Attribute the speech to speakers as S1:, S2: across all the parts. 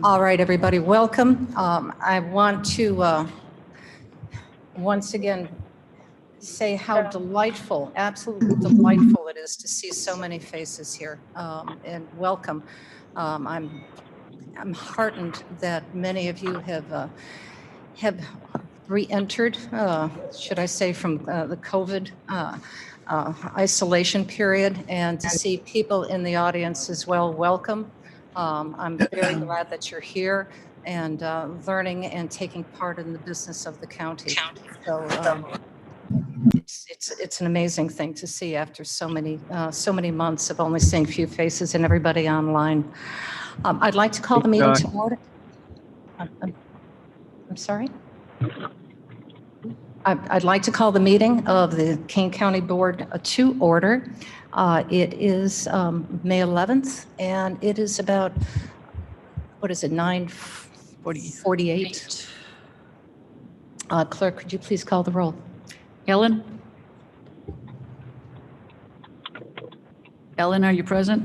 S1: All right, everybody, welcome. I want to once again say how delightful, absolutely delightful it is to see so many faces here, and welcome. I'm heartened that many of you have re-entered, should I say, from the COVID isolation period, and to see people in the audience as well. Welcome. I'm very glad that you're here and learning and taking part in the business of the county. So it's an amazing thing to see after so many months of only seeing few faces and everybody online. I'd like to call the meeting to order. I'm sorry. I'd like to call the meeting of the Kane County Board to order. It is May 11th, and it is about, what is it, 9:48? Clerk, could you please call the roll?
S2: Ellen? Ellen, are you present?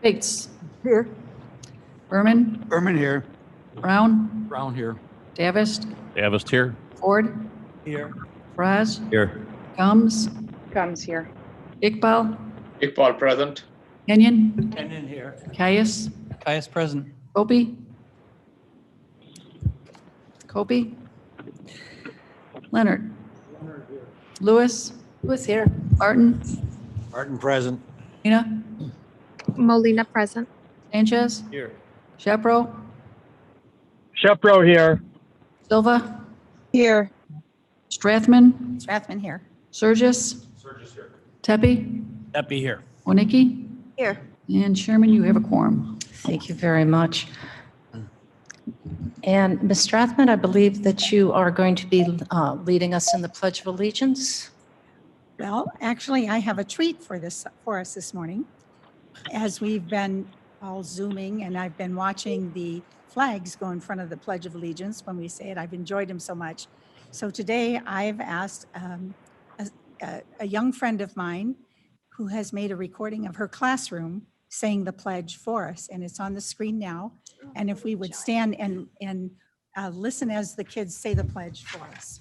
S2: Bates?
S3: Here.
S2: Berman?
S4: Berman here.
S2: Brown?
S4: Brown here.
S2: Davis?
S5: Davis here.
S2: Ford?
S4: Here.
S2: Fraz?
S5: Here.
S2: Combs?
S3: Comes here.
S2: Iqbal?
S6: Iqbal present.
S2: Kenyon?
S4: Kenyon here.
S2: Caius?
S4: Caius present.
S2: Kopi? Kopi? Leonard? Lewis?
S3: Who's here?
S2: Martin?
S4: Martin present.
S2: Nina?
S7: Molina present.
S2: Sanchez?
S4: Here.
S2: Shepro?
S8: Shepro here.
S2: Silva?
S3: Here.
S2: Strathman?
S3: Strathman here.
S2: Surgis?
S4: Surge's here.
S2: Tepe?
S4: Deppie here.
S2: Wonicky?
S3: Here.
S2: And Chairman, you have a quorum.
S1: Thank you very much. And Ms. Strathman, I believe that you are going to be leading us in the Pledge of Allegiance.
S9: Well, actually, I have a treat for us this morning. As we've been all Zooming and I've been watching the flags go in front of the Pledge of Allegiance when we say it, I've enjoyed them so much. So today I've asked a young friend of mine who has made a recording of her classroom saying the pledge for us, and it's on the screen now. And if we would stand and listen as the kids say the pledge for us.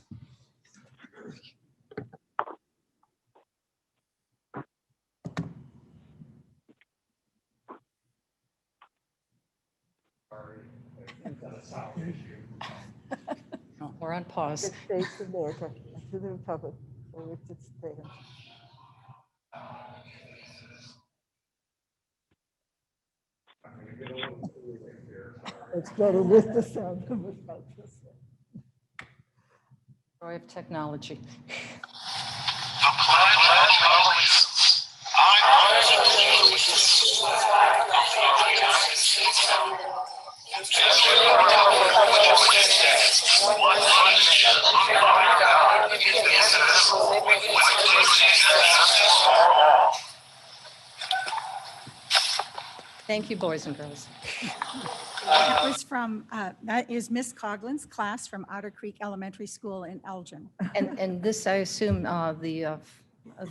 S1: We're on pause.
S3: States of America, to the republic for which it stands. It's better with the sound than without the sound.
S1: Joy of technology. Thank you, boys and girls.
S9: That was from, that is Miss Coughlin's class from Otter Creek Elementary School in Elgin.
S1: And this, I assume, the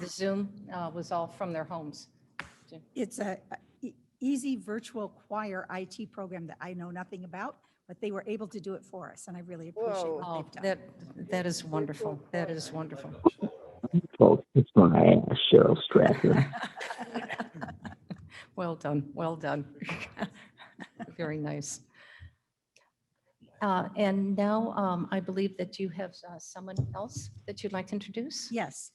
S1: Zoom was all from their homes.
S9: It's a easy virtual choir IT program that I know nothing about, but they were able to do it for us, and I really appreciate
S3: Whoa.
S1: Oh,
S9: what they've done.
S1: that is wonderful. That is wonderful.
S8: Folks, it's my ass, Cheryl Stratton.
S1: Well done, well done. Very nice. And now I believe that you have someone else that you'd like to introduce?
S9: Yes,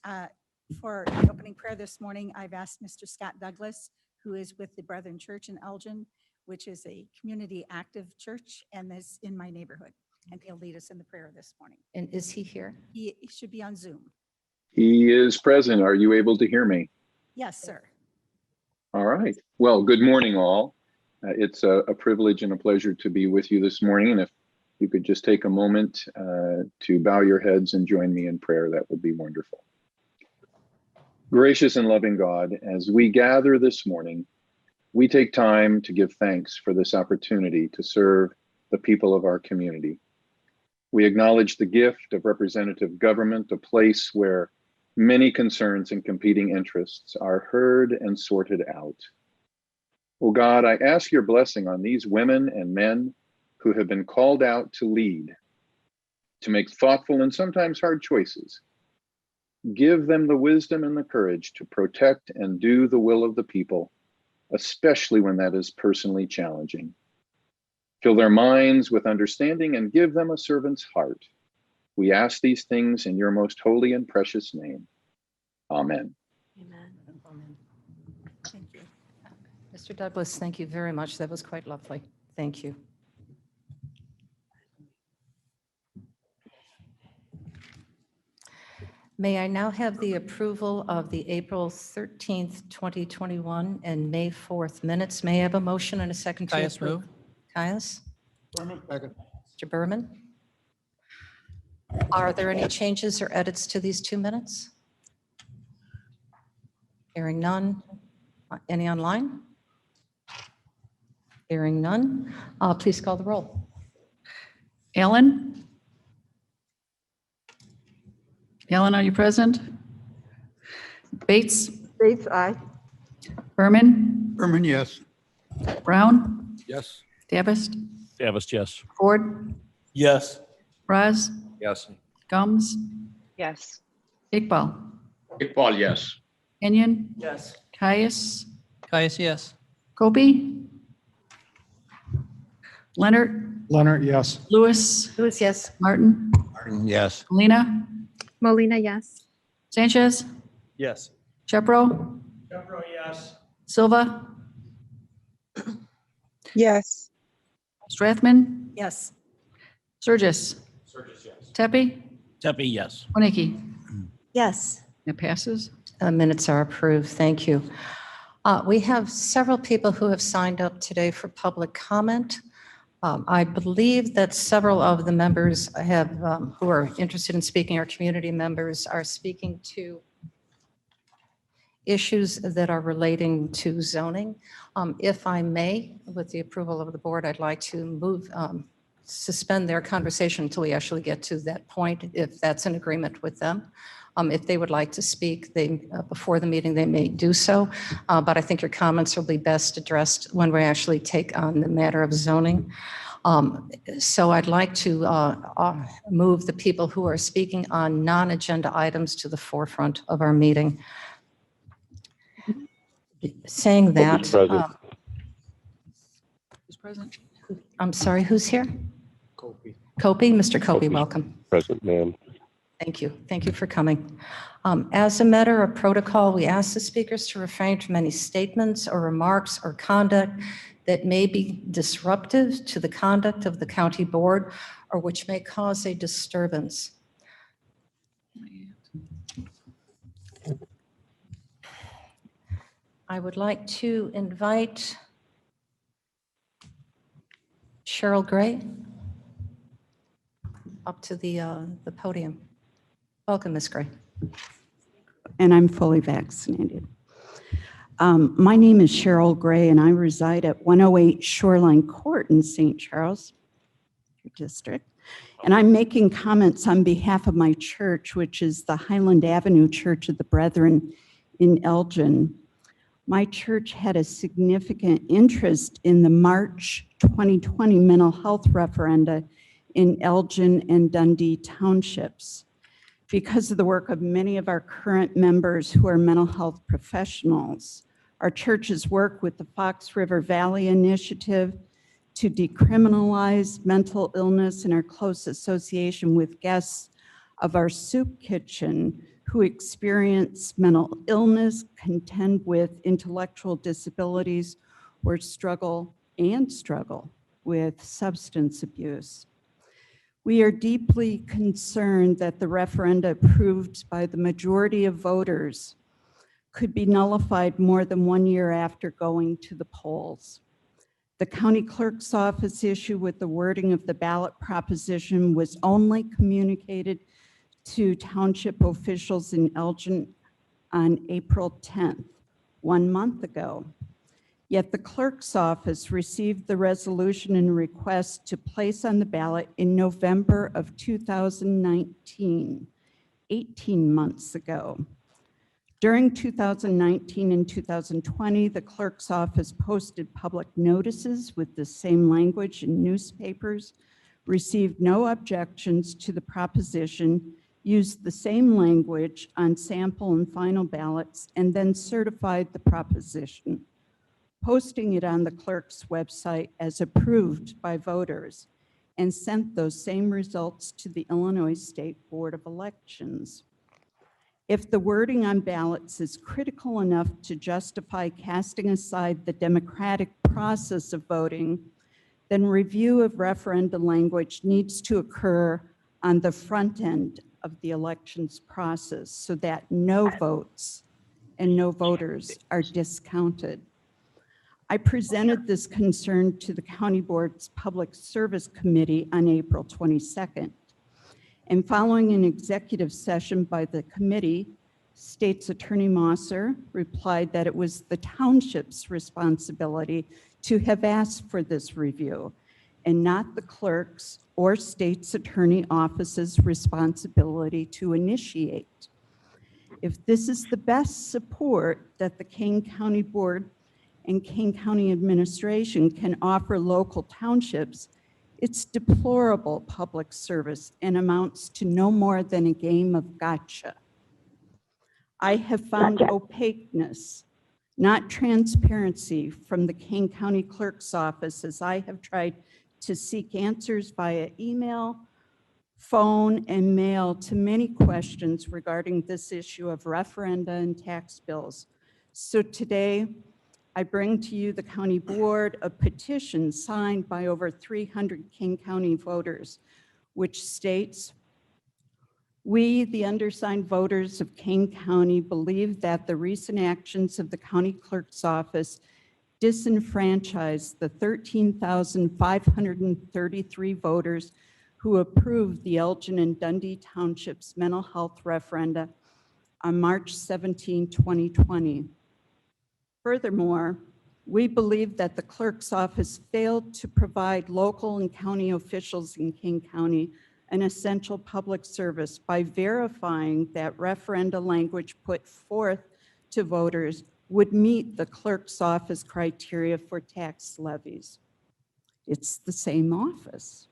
S9: for the opening prayer this morning, I've asked Mr. Scott Douglas, who is with the Brethren Church in Elgin, which is a community active church and is in my neighborhood. And he'll lead us in the prayer this morning.
S1: And is he here?
S9: He should be on Zoom.
S10: He is present. Are you able to hear me?
S9: Yes, sir.
S10: All right. Well, good morning, all. It's a privilege and a pleasure to be with you this morning. And if you could just take a moment to bow your heads and join me in prayer, that would be wonderful. Gracious and loving God, as we gather this morning, we take time to give thanks for this opportunity to serve the people of our community. We acknowledge the gift of representative government, a place where many concerns and competing interests are heard and sorted out. O God, I ask your blessing on these women and men who have been called out to lead, to make thoughtful and sometimes hard choices. Give them the wisdom and the courage to protect and do the will of the people, especially when that is personally challenging. Fill their minds with understanding and give them a servant's heart. We ask these things in your most holy and precious name. Amen.
S1: Amen. Thank you. Mr. Douglas, thank you very much. That was quite lovely. Thank you. May I now have the approval of the April 13th, 2021 and May 4th minutes? May I have a motion and a second to
S4: Caius
S1: approve?
S4: move.
S1: Caius?
S4: Second.
S1: Mr. Berman? Are there any changes or edits to these 2 minutes? Hearing none. Any online? Hearing none. Please call the roll.
S2: Allen? Allen, are you present? Bates?
S3: Bates, aye.
S2: Berman?
S4: Berman, yes.
S2: Brown?
S4: Yes.
S2: Davis?
S5: Davis, yes.
S2: Ford?
S4: Yes.
S2: Raz?
S5: Yes.
S2: Gums?
S7: Yes.
S2: Iqbal?
S5: Iqbal, yes.
S2: Kenyon?
S4: Yes.
S2: Caius?
S4: Caius, yes.
S2: Kobe? Leonard?
S4: Leonard, yes.
S2: Lewis?
S1: Lewis, yes.
S2: Martin?
S4: Martin, yes.
S2: Molina?
S7: Molina, yes.
S2: Sanchez?
S4: Yes.
S2: Shepro?
S4: Shepro, yes.
S2: Silva?
S7: Yes.
S2: Strathman?
S9: Yes.
S2: Surgis?
S5: Surges, yes.
S2: Tepe?
S5: Tepe, yes.
S2: Winnicki?
S9: Yes.
S2: It passes.
S1: Minutes are approved. Thank you. We have several people who have signed up today for public comment. I believe that several of the members have, who are interested in speaking, our community members, are speaking to issues that are relating to zoning. If I may, with the approval of the board, I'd like to move, suspend their conversation until we actually get to that point, if that's an agreement with them. If they would like to speak before the meeting, they may do so. But I think your comments will be best addressed when we actually take on the matter of zoning. So I'd like to move the people who are speaking on non-agenda items to the forefront of our meeting. Saying that,
S8: present.
S2: Who's present?
S1: I'm sorry, who's here?
S4: Kobe.
S1: Kobe, Mr. Kobe,
S8: Kobe.
S1: welcome.
S8: Present, ma'am.
S1: Thank you. Thank you for coming. As a matter of protocol, we ask the speakers to refrain from any statements or remarks or conduct that may be disruptive to the conduct of the county board or which may cause a disturbance. I would like to invite Cheryl Gray up to the podium. Welcome, Ms. Gray.
S6: And I'm fully vaccinated. My name is Cheryl Gray, and I reside at 108 Shoreline Court in St. Charles, your district. And I'm making comments on behalf of my church, which is the Highland Avenue Church of the Brethren in Elgin. My church had a significant interest in the March 2020 mental health referenda in Elgin and Dundee townships. Because of the work of many of our current members who are mental health professionals, our churches work with the Fox River Valley Initiative to decriminalize mental illness in our close association with guests of our soup kitchen who experience mental illness, contend with intellectual disabilities, or struggle with substance abuse. We are deeply concerned that the referenda approved by the majority of voters could be nullified more than 1 year after going to the polls. The county clerk's office issue with the wording of the ballot proposition was only communicated to township officials in Elgin on April 10th, 1 month ago. Yet the clerk's office received the resolution and request to place on the ballot in November of 2019, 18 months ago. During 2019 and 2020, the clerk's office posted public notices with the same language in newspapers, received no objections to the proposition, used the same language on sample and final ballots, and then certified the proposition, posting it on the clerk's website as approved by voters, and sent those same results to the Illinois State Board of Elections. If the wording on ballots is critical enough to justify casting aside the democratic process of voting, then review of referenda language needs to occur on the front end of the elections process so that no votes and no voters are discounted. I presented this concern to the County Board's Public Service Committee on April 22nd. And following an executive session by the committee, State's Attorney Mosser replied that it was the township's responsibility to have asked for this review and not the clerk's or State's Attorney Office's responsibility to initiate. If this is the best support that the Kane County Board and Kane County Administration can offer local townships, it's deplorable public service and amounts to no more than a game of gotcha. I have found opaqueness, not transparency, from the Kane County Clerk's Office as I have tried to seek answers via email, phone, and mail to many questions regarding this issue of referenda and tax bills. So today, I bring to you the County Board a petition signed by over 300 Kane County voters, which states, "We, the undersigned voters of Kane County, believe that the recent actions of the County Clerk's Office disenfranchised the 13,533 voters who approved the Elgin and Dundee Townships mental health referenda on March 17, 2020. Furthermore, we believe that the clerk's office failed to provide local and county officials in Kane County an essential public service by verifying that referenda language put forth to voters would meet the clerk's office criteria for tax levies." It's the same office.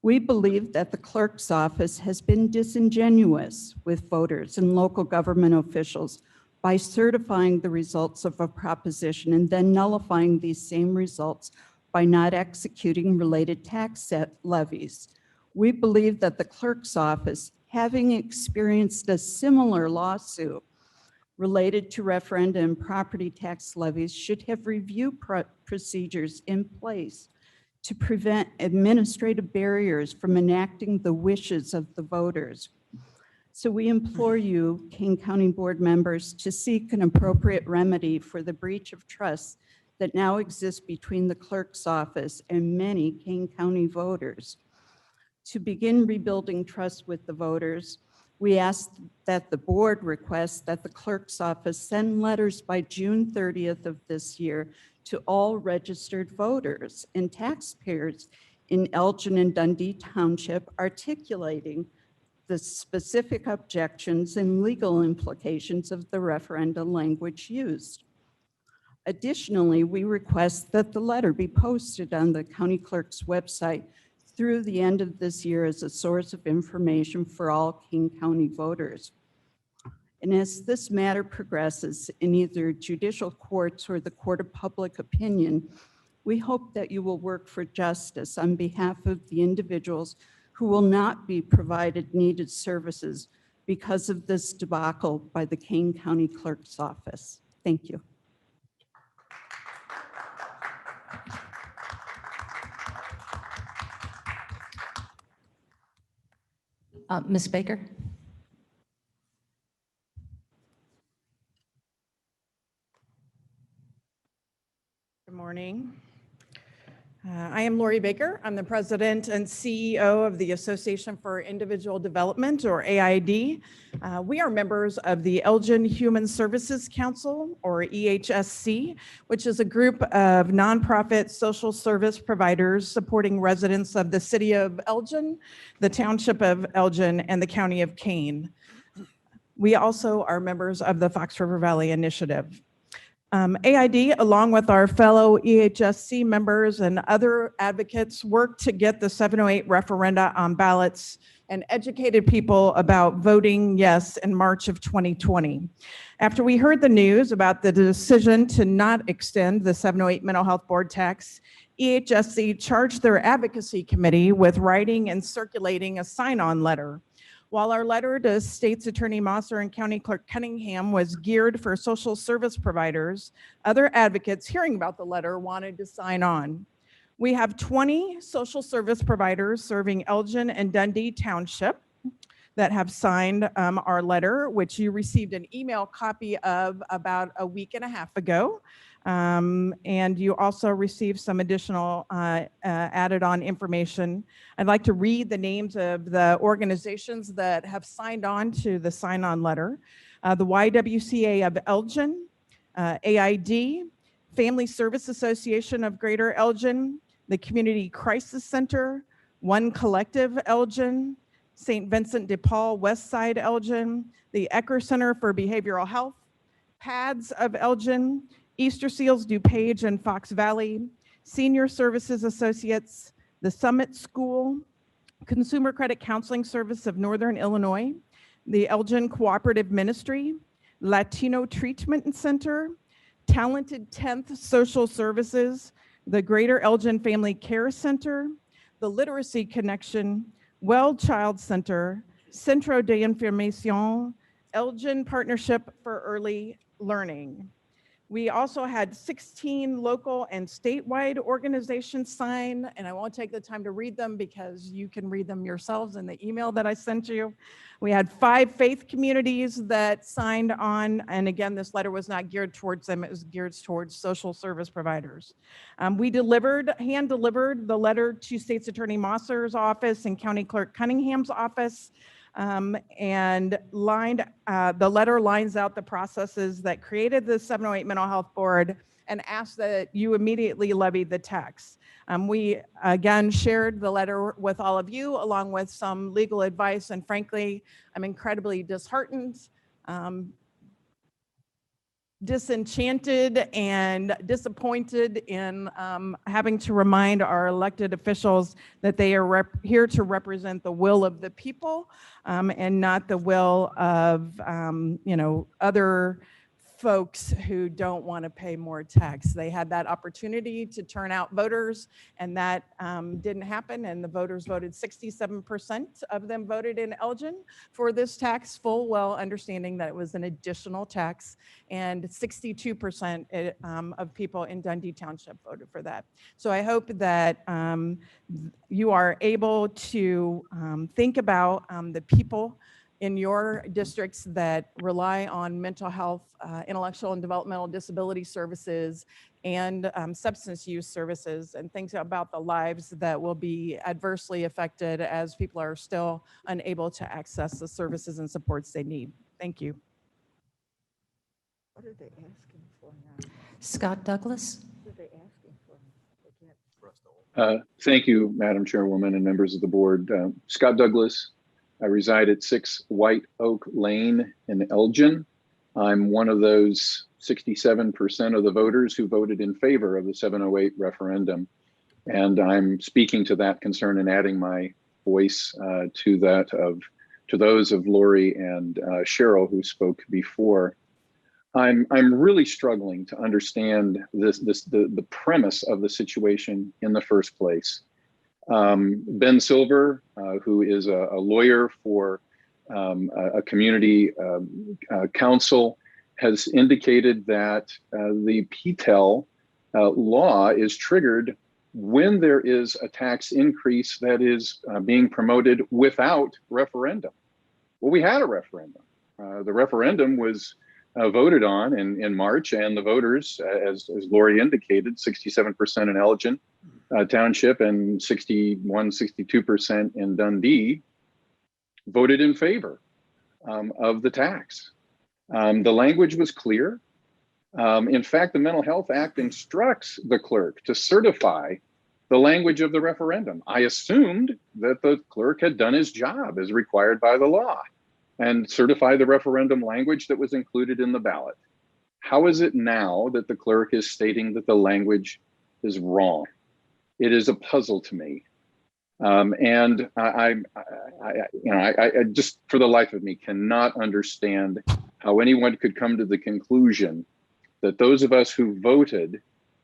S6: We believe that the clerk's office has been disingenuous with voters and local government officials by certifying the results of a proposition and then nullifying these same results by not executing related tax levies. We believe that the clerk's office, having experienced a similar lawsuit related to referenda and property tax levies, should have review procedures in place to prevent administrative barriers from enacting the wishes of the voters. So we implore you, Kane County Board members, to seek an appropriate remedy for the breach of trust that now exists between the clerk's office and many Kane County voters. To begin rebuilding trust with the voters, we ask that the board request that the clerk's office send letters by June 30th of this year to all registered voters and taxpayers in Elgin and Dundee Township articulating the specific objections and legal implications of the referenda language used. Additionally, we request that the letter be posted on the county clerk's website through the end of this year as a source of information for all Kane County voters. And as this matter progresses in either judicial courts or the court of public opinion, we hope that you will work for justice on behalf of the individuals who will not be provided needed services because of this debacle by the Kane County Clerk's Office. Thank you.
S1: Ms. Baker?
S11: Good morning. I am Lori Baker. I'm the president and CEO of the Association for Individual Development, or AID. We are members of the Elgin Human Services Council, or EHSC, which is a group of nonprofit social service providers supporting residents of the city of Elgin, the township of Elgin, and the county of Kane. We also are members of the Fox River Valley Initiative. AID, along with our fellow EHSC members and other advocates, worked to get the 708 referenda on ballots and educated people about voting yes in March of 2020. After we heard the news about the decision to not extend the 708 mental health board tax, EHSC charged their advocacy committee with writing and circulating a sign-on letter. While our letter to State's Attorney Mosser and County Clerk Cunningham was geared for social service providers, other advocates hearing about the letter wanted to sign on. We have 20 social service providers serving Elgin and Dundee Township that have signed our letter, which you received an email copy of about a week and a half ago. And you also received some additional added on information. I'd like to read the names of the organizations that have signed on to the sign-on letter. The YWCA of Elgin, AID, Family Service Association of Greater Elgin, the Community Crisis Center, One Collective Elgin, St. Vincent de Paul Westside Elgin, the Ecker Center for Behavioral Health, PADS of Elgin, Easter Seals DuPage and Fox Valley, Senior Services Associates, the Summit School, Consumer Credit Counseling Service of Northern Illinois, the Elgin Cooperative Ministry, Latino Treatment Center, Talented 10th Social Services, the Greater Elgin Family Care Center, the Literacy Connection, Well Child Center, Centro de Información, Elgin Partnership for Early Learning. We also had 16 local and statewide organizations sign, and I won't take the time to read them because you can read them yourselves in the email that I sent you. We had 5 faith communities that signed on, and again, this letter was not geared towards them, it was geared towards social service providers. We hand-delivered the letter to State's Attorney Mosser's office and County Clerk Cunningham's office. And the letter lines out the processes that created the 708 Mental Health Board and asks that you immediately levy the tax. We again shared the letter with all of you along with some legal advice, and frankly, I'm incredibly disheartened, disenchanted and disappointed in having to remind our elected officials that they are here to represent the will of the people and not the will of other folks who don't want to pay more tax. They had that opportunity to turn out voters, and that didn't happen, and the voters voted 67% of them voted in Elgin for this tax, full well understanding that it was an additional tax, and 62% of people in Dundee Township voted for that. So I hope that you are able to think about the people in your districts that rely on mental health, intellectual and developmental disability services, and substance use services, and think about the lives that will be adversely affected as people are still unable to access the services and supports they need. Thank you.
S3: What are they asking for now?
S1: Scott Douglas.
S3: What are they asking for? They can't-
S10: Thank you, Madam Chairwoman and members of the board. Scott Douglas. I reside at 6 White Oak Lane in Elgin. I'm one of those 67% of the voters who voted in favor of the 708 referendum. And I'm speaking to that concern and adding my voice to those of Lori and Cheryl who spoke before. I'm really struggling to understand the premise of the situation in the first place. Ben Silver, who is a lawyer for a community council, has indicated that the PTEL law is triggered when there is a tax increase that is being promoted without referendum. Well, we had a referendum. The referendum was voted on in March, and the voters, as Lori indicated, 67% in Elgin Township and 62% in Dundee voted in favor of the tax. The language was clear. In fact, the Mental Health Act instructs the clerk to certify the language of the referendum. I assumed that the clerk had done his job as required by the law. and certify the referendum language that was included in the ballot. How is it now that the clerk is stating that the language is wrong? It is a puzzle to me. And I just, for the life of me, cannot understand how anyone could come to the conclusion that those of us who voted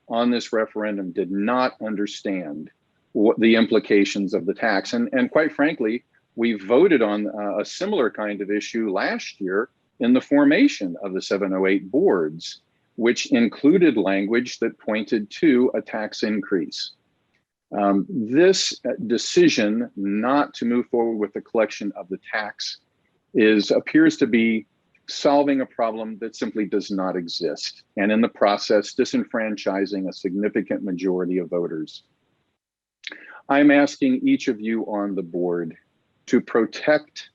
S10: on this referendum did not understand what the implications of the tax. And quite frankly, we voted on a similar kind of issue last year in the formation of the 708 boards, which included language that pointed to a tax increase. This decision not to move forward with the collection of the tax appears to be solving a problem that simply does not exist, and in the process disenfranchising a significant majority of voters. I'm asking each of you on the board to protect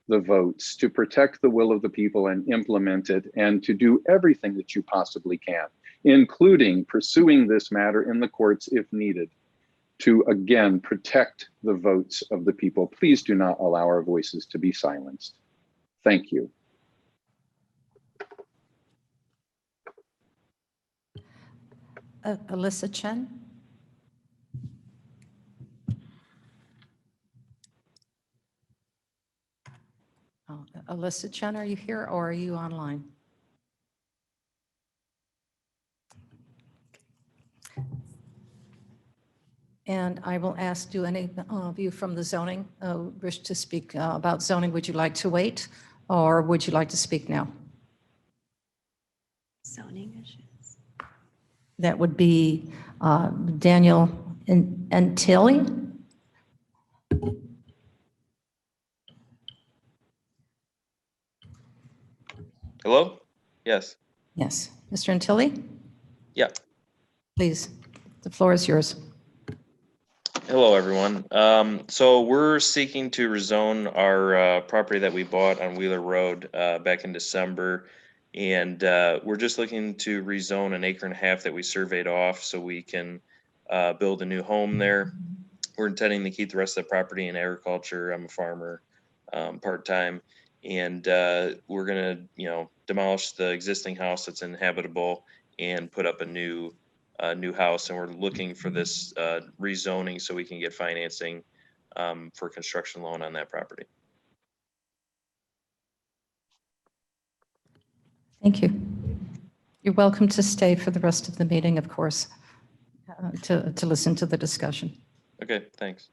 S10: the votes, to protect the will of the people and implement it, and to do everything that you possibly can, including pursuing this matter in the courts if needed, to again protect the votes of the people. Please do not allow our voices to be silenced. Thank you.
S1: Alyssa Chen? Oh, Alyssa Chen, are you here or are you online? And I will ask, do any of you from the zoning wish to speak about zoning? Would you like to wait or would you like to speak now?
S7: Zoning issues.
S1: That would be Daniel and Tilly.
S12: Hello? Yes.
S1: Yes. Mr. Antilli,
S12: Yeah.
S1: please, the floor is yours.
S12: Hello, everyone. So we're seeking to rezone our property that we bought on Wheeler Road back in December. And we're just looking to rezone an acre and a half that we surveyed off so we can build a new home there. We're intending to keep the rest of the property in agriculture. I'm a farmer, part-time. And we're gonna, demolish the existing house that's inhabitable and put up a new house. And we're looking for this rezoning so we can get financing for construction loan on that property.
S1: Thank you. You're welcome to stay for the rest of the meeting, of course, to listen to the discussion.
S12: Okay, thanks.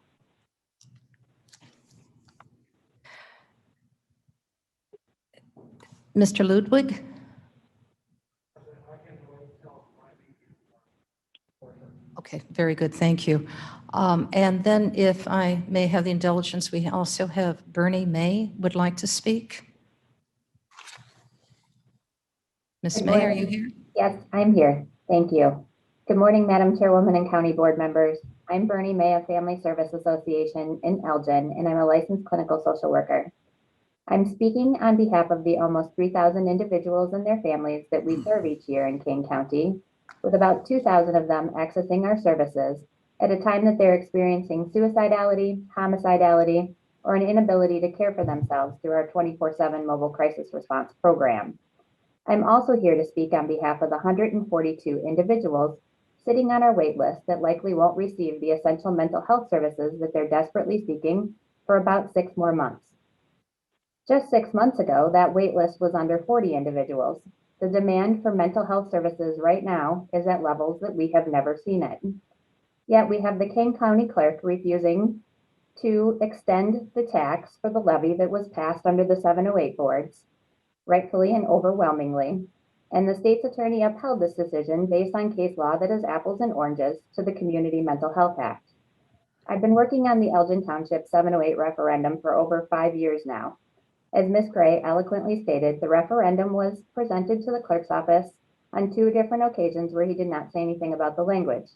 S1: Mr. Ludwig? Okay, very good, thank you. And then if I may have the indulgence, we also have Bernie May would like to speak. Ms. May, are you here?
S13: Yes, I'm here. Thank you. Good morning, Madam Chairwoman and County Board members. I'm Bernie May of Family Service Association in Elgin, and I'm a licensed clinical social worker. I'm speaking on behalf of the almost 3,000 individuals and their families that we serve each year in Kane County, with about 2,000 of them accessing our services at a time that they're experiencing suicidality, homicidality, or an inability to care for themselves through our 24/7 mobile crisis response program. I'm also here to speak on behalf of the 142 individuals sitting on our wait list that likely won't receive the essential mental health services that they're desperately seeking for about 6 more months. Just 6 months ago, that wait list was under 40 individuals. The demand for mental health services right now is at levels that we have never seen it. Yet we have the Kane County Clerk refusing to extend the tax for the levy that was passed under the 708 boards, rightfully and overwhelmingly, and the state's attorney upheld this decision based on case law that is apples and oranges to the Community Mental Health Act. I've been working on the Elgin Township 708 referendum for over 5 years now. As Ms. Gray eloquently stated, the referendum was presented to the clerk's office on 2 different occasions where he did not say anything about the language.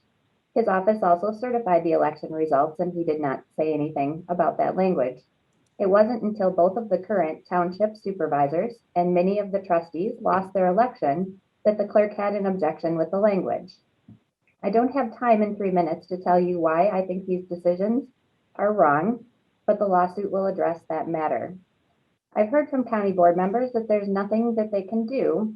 S13: His office also certified the election results and he did not say anything about that language. It wasn't until both of the current township supervisors and many of the trustees lost their election that the clerk had an objection with the language. I don't have time in 3 minutes to tell you why I think these decisions are wrong, but the lawsuit will address that matter. I've heard from county board members that there's nothing that they can do.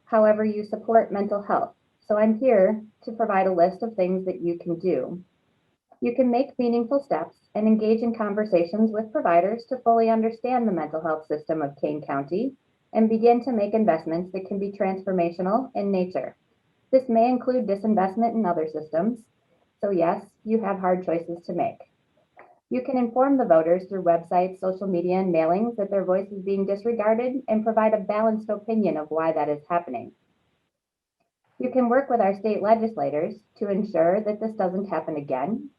S13: However, you support mental health. So I'm here to provide a list of things that you can do. You can make meaningful steps and engage in conversations with providers to fully understand the mental health system of Kane County and begin to make investments that can be transformational in nature. This may include disinvestment in other systems. So yes, you have hard choices to make. You can inform the voters through websites, social media, and mailings that their voice is being disregarded and provide a balanced opinion of why that is happening. You can work with our state legislators to ensure that this doesn't happen again.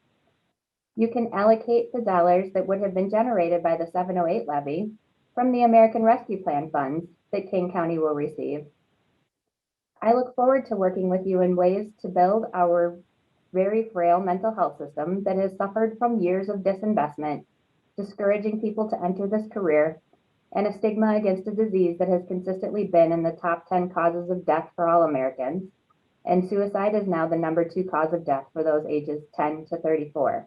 S13: You can allocate the dollars that would have been generated by the 708 levy from the American Rescue Plan funds that Kane County will receive. I look forward to working with you in ways to build our very frail mental health system that has suffered from years of disinvestment, discouraging people to enter this career, and a stigma against a disease that has consistently been in the top 10 causes of death for all Americans, and suicide is now the #2 cause of death for those ages 10 to 34.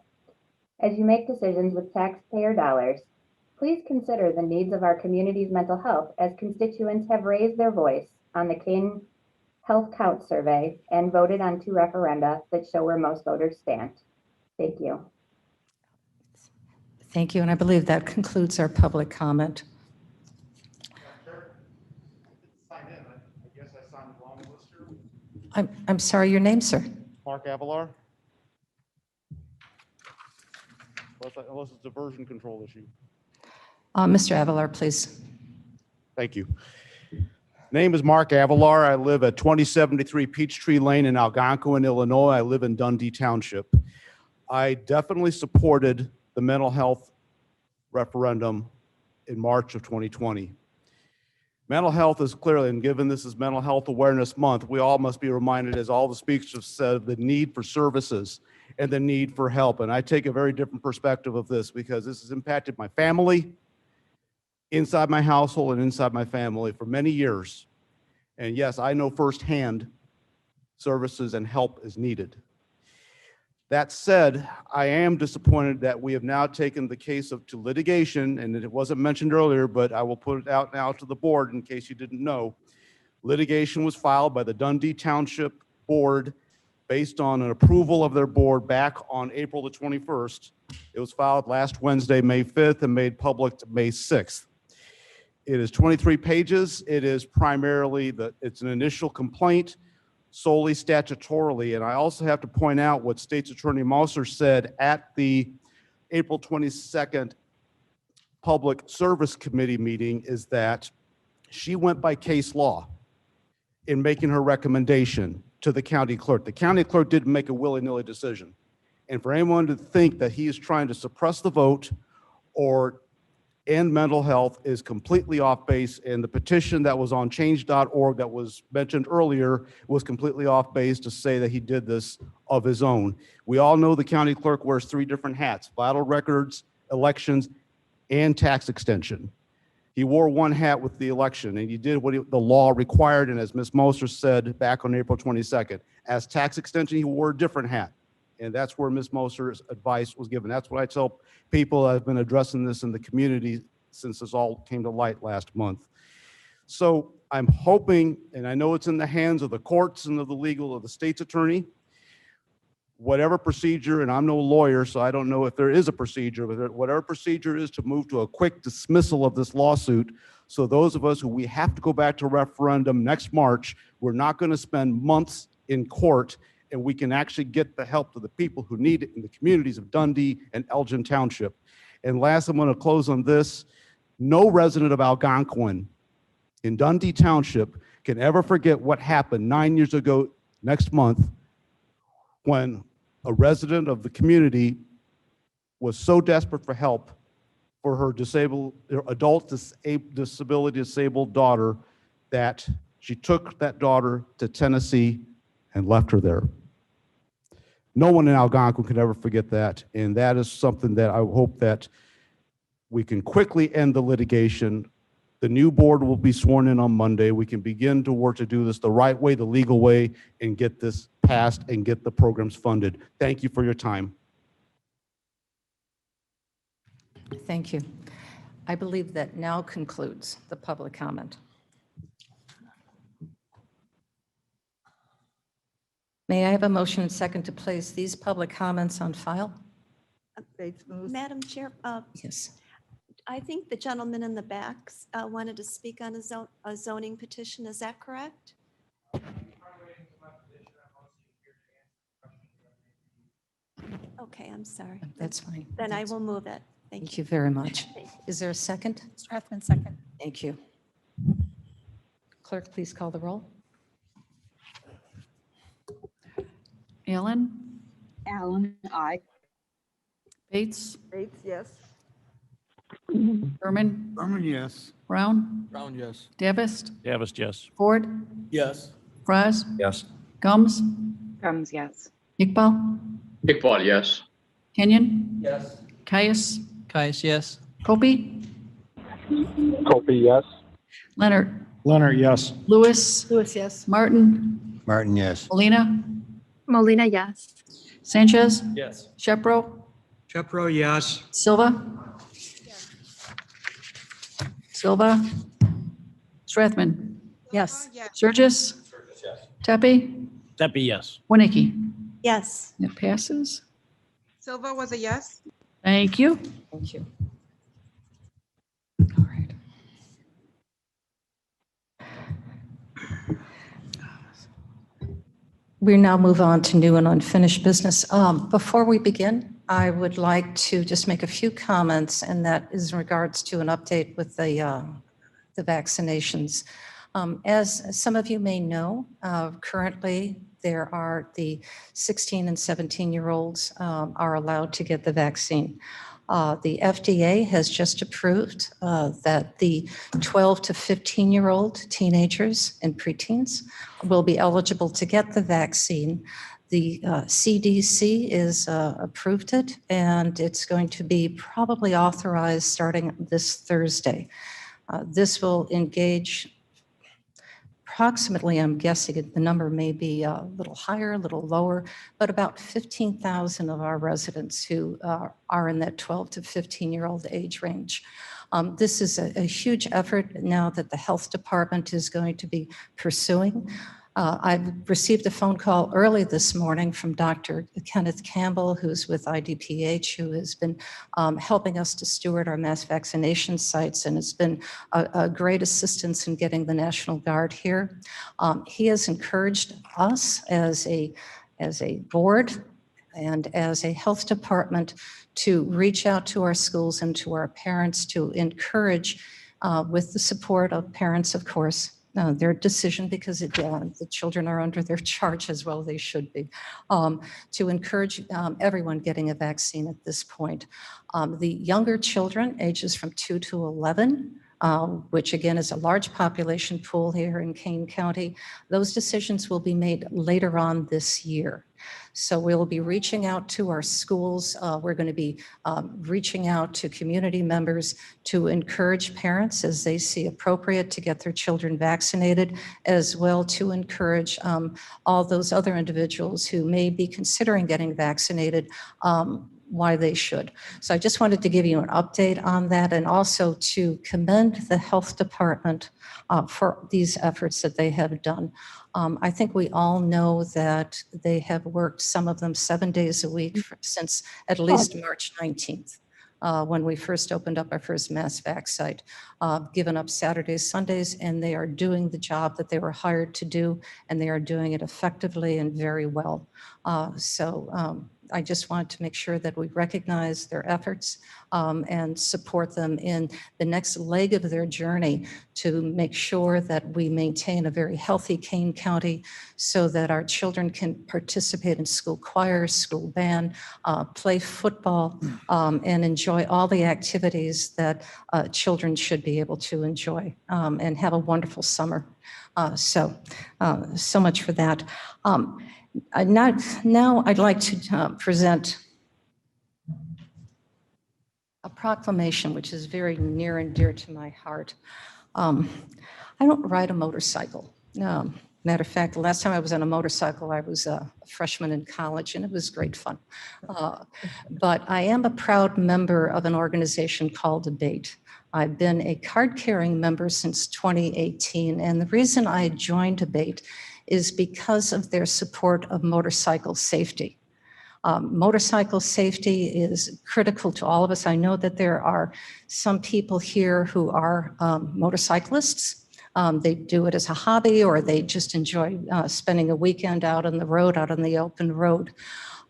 S13: As you make decisions with taxpayer dollars, please consider the needs of our community's mental health, as constituents have raised their voice on the Kane Health Count survey and voted on 2 referenda that show where most voters stand. Thank you.
S1: Thank you, and I believe that concludes our public comment. I'm sorry, your name, sir?
S14: Mark Avalar. Unless it's a version control issue.
S1: Mr. Avalar, please.
S14: Thank you. Name is Mark Avalar. I live at 2073 Peachtree Lane in Algonquin, Illinois. I live in Dundee Township. I definitely supported the mental health referendum in March of 2020. Mental health is clearly, and given this is Mental Health Awareness Month, we all must be reminded, as all the speakers have said, the need for services and the need for help. And I take a very different perspective of this because this has impacted my family, inside my household and inside my family for many years. And yes, I know firsthand services and help is needed. That said, I am disappointed that we have now taken the case to litigation, and it wasn't mentioned earlier, but I will put it out now to the board in case you didn't know. Litigation was filed by the Dundee Township Board based on an approval of their board back on April the 21st. It was filed last Wednesday, May 5th, and made public May 6th. It is 23 pages. It is primarily it's an initial complaint, solely statutorily. And I also have to point out what State's Attorney Mauser said at the April 22nd Public Service Committee meeting is that she went by case law in making her recommendation to the county clerk. The county clerk didn't make a willy-nilly decision. And for anyone to think that he is trying to suppress the vote or end mental health is completely off base, and the petition that was on change.org that was mentioned earlier was completely off base to say that he did this of his own. We all know the county clerk wears 3 different hats: vital records, elections, and tax extension. He wore one hat with the election, and he did what the law required, and as Ms. Moser said back on April 22nd, as tax extension, he wore a different hat. And that's where Ms. Moser's advice was given. That's what I tell people. I've been addressing this in the community since this all came to light last month. So I'm hoping, and I know it's in the hands of the courts and of the state's attorney, whatever procedure, and I'm no lawyer, so I don't know if there is a procedure, but whatever procedure is to move to a quick dismissal of this lawsuit. So those of us who we have to go back to referendum next March, we're not going to spend months in court, and we can actually get the help to the people who need it in the communities of Dundee and Elgin Township. And last, I'm going to close on this. No resident of Algonquin in Dundee Township can ever forget what happened 9 years ago next month when a resident of the community was so desperate for help for her disability disabled daughter that she took that daughter to Tennessee and left her there. No one in Algonquin can ever forget that, and that is something that I hope that we can quickly end the litigation. The new board will be sworn in on Monday. We can begin to work to do this the right way, the legal way, and get this passed and get the programs funded. Thank you for your time.
S1: Thank you. I believe that now concludes the public comment. May I have a motion and second to place these public comments on file?
S3: Bates moves.
S15: Madam Chair,
S1: Yes.
S15: I think the gentleman in the back wanted to speak on a zoning petition. Is that correct? Okay, I'm sorry.
S1: That's fine.
S15: Then I will move it. Thank
S1: Thank
S15: you.
S1: you very much. Is there a second?
S9: Strathman, second.
S1: Thank you. Clerk, please call the roll.
S2: Allen,
S3: Allen, aye.
S2: Bates,
S3: Bates, yes.
S2: Berman,
S4: Berman, yes.
S2: Brown,
S5: Brown, yes.
S2: Davis,
S5: Davis, yes.
S2: Ford,
S5: Yes.
S2: Fraz,
S4: Yes.
S2: Gums,
S7: Gums, yes.
S2: Iqbal,
S5: Iqbal, yes.
S2: Kenyon,
S5: Yes.
S2: Caius,
S5: Caius, yes.
S2: Copey,
S8: Copy, yes.
S2: Leonard,
S4: Leonard, yes.
S2: Lewis,
S9: Lewis, yes.
S2: Martin,
S4: Martin, yes.
S2: Molina,
S7: Molina, yes.
S2: Sanchez,
S5: Yes.
S2: Shepro,
S4: Shepro, yes.
S2: Silva, Silva, Strathman,
S9: Yes.
S2: Surges, Tepe,
S5: Tepe, yes.
S2: Winnicke.
S15: Yes.
S2: It passes.
S7: Silva was a yes.
S2: Thank you.
S1: Thank you. All right. We now move on to new and unfinished business. Before we begin, I would like to just make a few comments, and that is in regards to an update with the vaccinations. As some of you may know, currently there are the 16 and 17-year-olds are allowed to get the vaccine. The FDA has just approved that the 12 to 15-year-old teenagers and preteens will be eligible to get the vaccine. The CDC is approved it, and it's going to be probably authorized starting this Thursday. This will engage approximately, I'm guessing the number may be a little higher, a little lower, but about 15,000 of our residents who are in that 12 to 15-year-old age range. This is a huge effort now that the health department is going to be pursuing. I received a phone call early this morning from Dr. Kenneth Campbell, who's with IDPH, who has been helping us to steward our mass vaccination sites and has been a great assistance in getting the National Guard here. He has encouraged us as a board and as a health department to reach out to our schools and to our parents to encourage, with the support of parents, of course, their decision, because the children are under their charge as well, they should be, to encourage everyone getting a vaccine at this point. The younger children, ages from 2 to 11, which again is a large population pool here in Kane County, those decisions will be made later on this year. So we'll be reaching out to our schools. We're going to be reaching out to community members to encourage parents as they see appropriate to get their children vaccinated, as well to encourage all those other individuals who may be considering getting vaccinated, why they should. So I just wanted to give you an update on that, and also to commend the health department for these efforts that they have done. I think we all know that they have worked, some of them 7 days a week since at least March 19th. When we first opened up our first mass vac site, given up Saturdays, Sundays, and they are doing the job that they were hired to do, and they are doing it effectively and very well. I just want to make sure that we recognize their efforts and support them in the next leg of their journey to make sure that we maintain a very healthy Kane County so that our children can participate in school choir, school band, play football, and enjoy all the activities that children should be able to enjoy and have a wonderful summer. So much for that. Now I'd like to present a proclamation which is very near and dear to my heart. I don't ride a motorcycle. Matter of fact, the last time I was on a motorcycle, I was a freshman in college, and it was great fun. But I am a proud member of an organization called Debate. I've been a card-carrying member since 2018, and the reason I joined Debate is because of their support of motorcycle safety. Motorcycle safety is critical to all of us. I know that there are some people here who are motorcyclists. They do it as a hobby, or they just enjoy spending a weekend out on the road, out on the open road.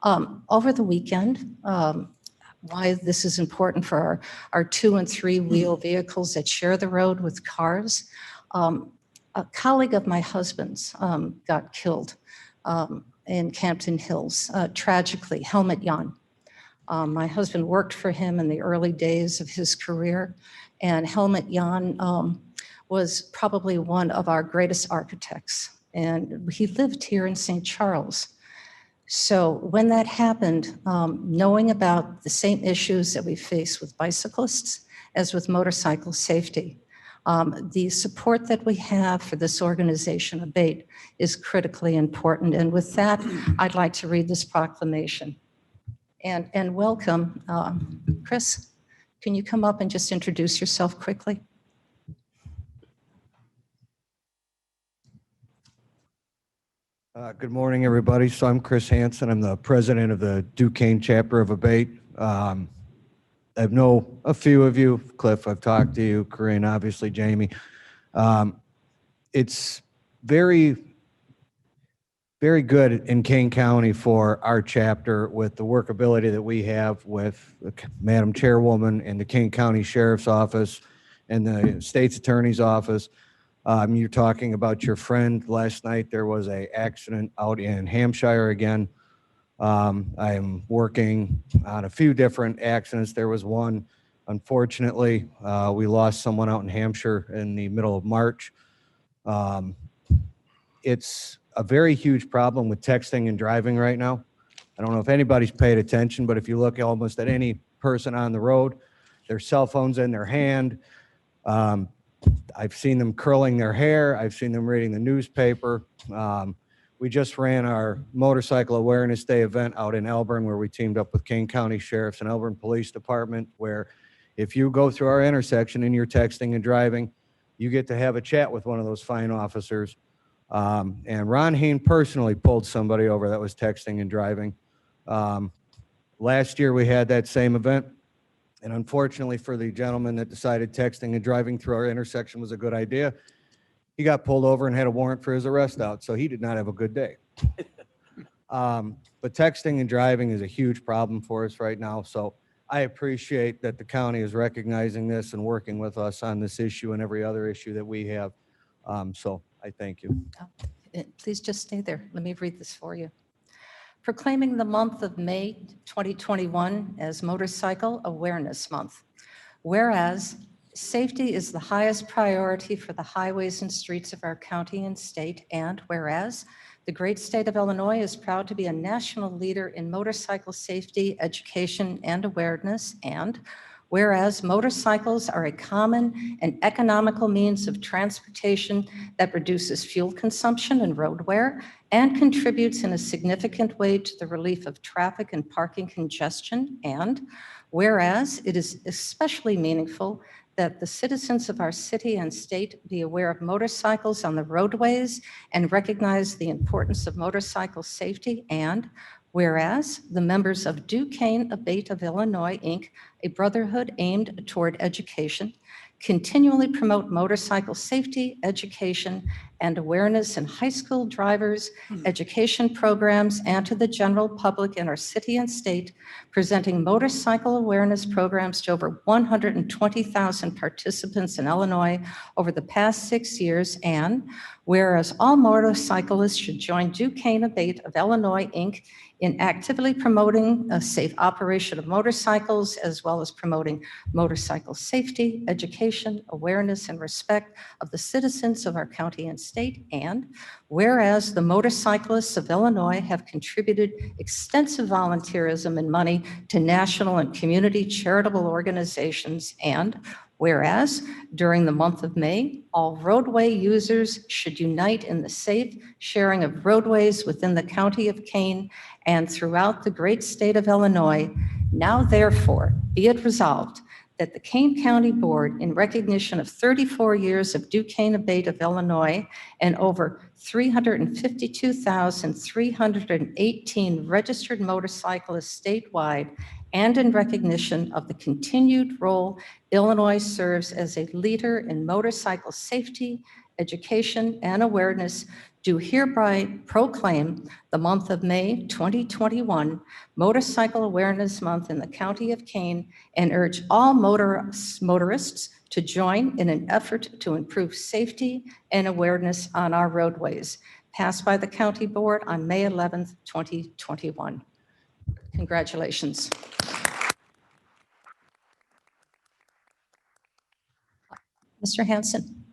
S1: Over the weekend, why this is important for our 2- and 3-wheel vehicles that share the road with cars. A colleague of my husband's got killed in Campton Hills, tragically, Helmut Jan. My husband worked for him in the early days of his career, and Helmut Jan was probably one of our greatest architects, and he lived here in St. Charles. So when that happened, knowing about the same issues that we face with bicyclists as with motorcycle safety, the support that we have for this organization, Abate, is critically important. And with that, I'd like to read this proclamation. And welcome, Chris, can you come up and just introduce yourself quickly?
S16: Good morning, everybody. So I'm Chris Hansen. I'm the president of the Duquesne chapter of Abate. I know a few of you. Cliff, I've talked to you. Corinne, obviously, Jamie. It's very, very good in Kane County for our chapter with the workability that we have with Madam Chairwoman and the Kane County Sheriff's Office and the State's Attorney's Office. You're talking about your friend. Last night there was an accident out in Hampshire again. I am working on a few different accidents. There was one, unfortunately, we lost someone out in Hampshire in the middle of March. It's a very huge problem with texting and driving right now. I don't know if anybody's paid attention, but if you look almost at any person on the road, their cell phone's in their hand. I've seen them curling their hair. I've seen them reading the newspaper. We just ran our Motorcycle Awareness Day event out in Elburn, where we teamed up with Kane County Sheriff's and Elburn Police Department, where if you go through our intersection and you're texting and driving, you get to have a chat with one of those fine officers. And Ron Hain personally pulled somebody over that was texting and driving. Last year we had that same event. And unfortunately for the gentleman that decided texting and driving through our intersection was a good idea, he got pulled over and had a warrant for his arrest out. So he did not have a good day. But texting and driving is a huge problem for us right now. So I appreciate that the county is recognizing this and working with us on this issue and every other issue that we have. So I thank you.
S1: Please just stay there. Let me read this for you. Proclaiming the month of May 2021 as Motorcycle Awareness Month. Whereas safety is the highest priority for the highways and streets of our county and state, and whereas the great state of Illinois is proud to be a national leader in motorcycle safety, education, and awareness, and whereas motorcycles are a common and economical means of transportation that reduces fuel consumption and road wear and contributes in a significant way to the relief of traffic and parking congestion, and whereas it is especially meaningful that the citizens of our city and state be aware of motorcycles on the roadways and recognize the importance of motorcycle safety, and whereas the members of Duquesne Abate of Illinois, Inc., a brotherhood aimed toward education, continually promote motorcycle safety, education, and awareness in high school drivers, education programs, and to the general public in our city and state, presenting motorcycle awareness programs to over 120,000 participants in Illinois over the past 6 years, and whereas all motorcyclists should join Duquesne Abate of Illinois, Inc., in actively promoting a safe operation of motorcycles, as well as promoting motorcycle safety, education, awareness, and respect of the citizens of our county and state. And whereas the motorcyclists of Illinois have contributed extensive volunteerism and money to national and community charitable organizations, and Whereas during the month of May, all roadway users should unite in the safe sharing of roadways within the county of Kane and throughout the great state of Illinois. Now therefore, be it resolved that the Kane County Board, in recognition of 34 years of Duquesne Abate of Illinois and over 352,318 registered motorcyclists statewide, and in recognition of the continued role Illinois serves as a leader in motorcycle safety, education, and awareness, do hereby proclaim the month of May 2021 Motorcycle Awareness Month in the County of Kane and urge all motorists to join in an effort to improve safety and awareness on our roadways, passed by the County Board on May 11th, 2021. Congratulations. Mr. Hanson,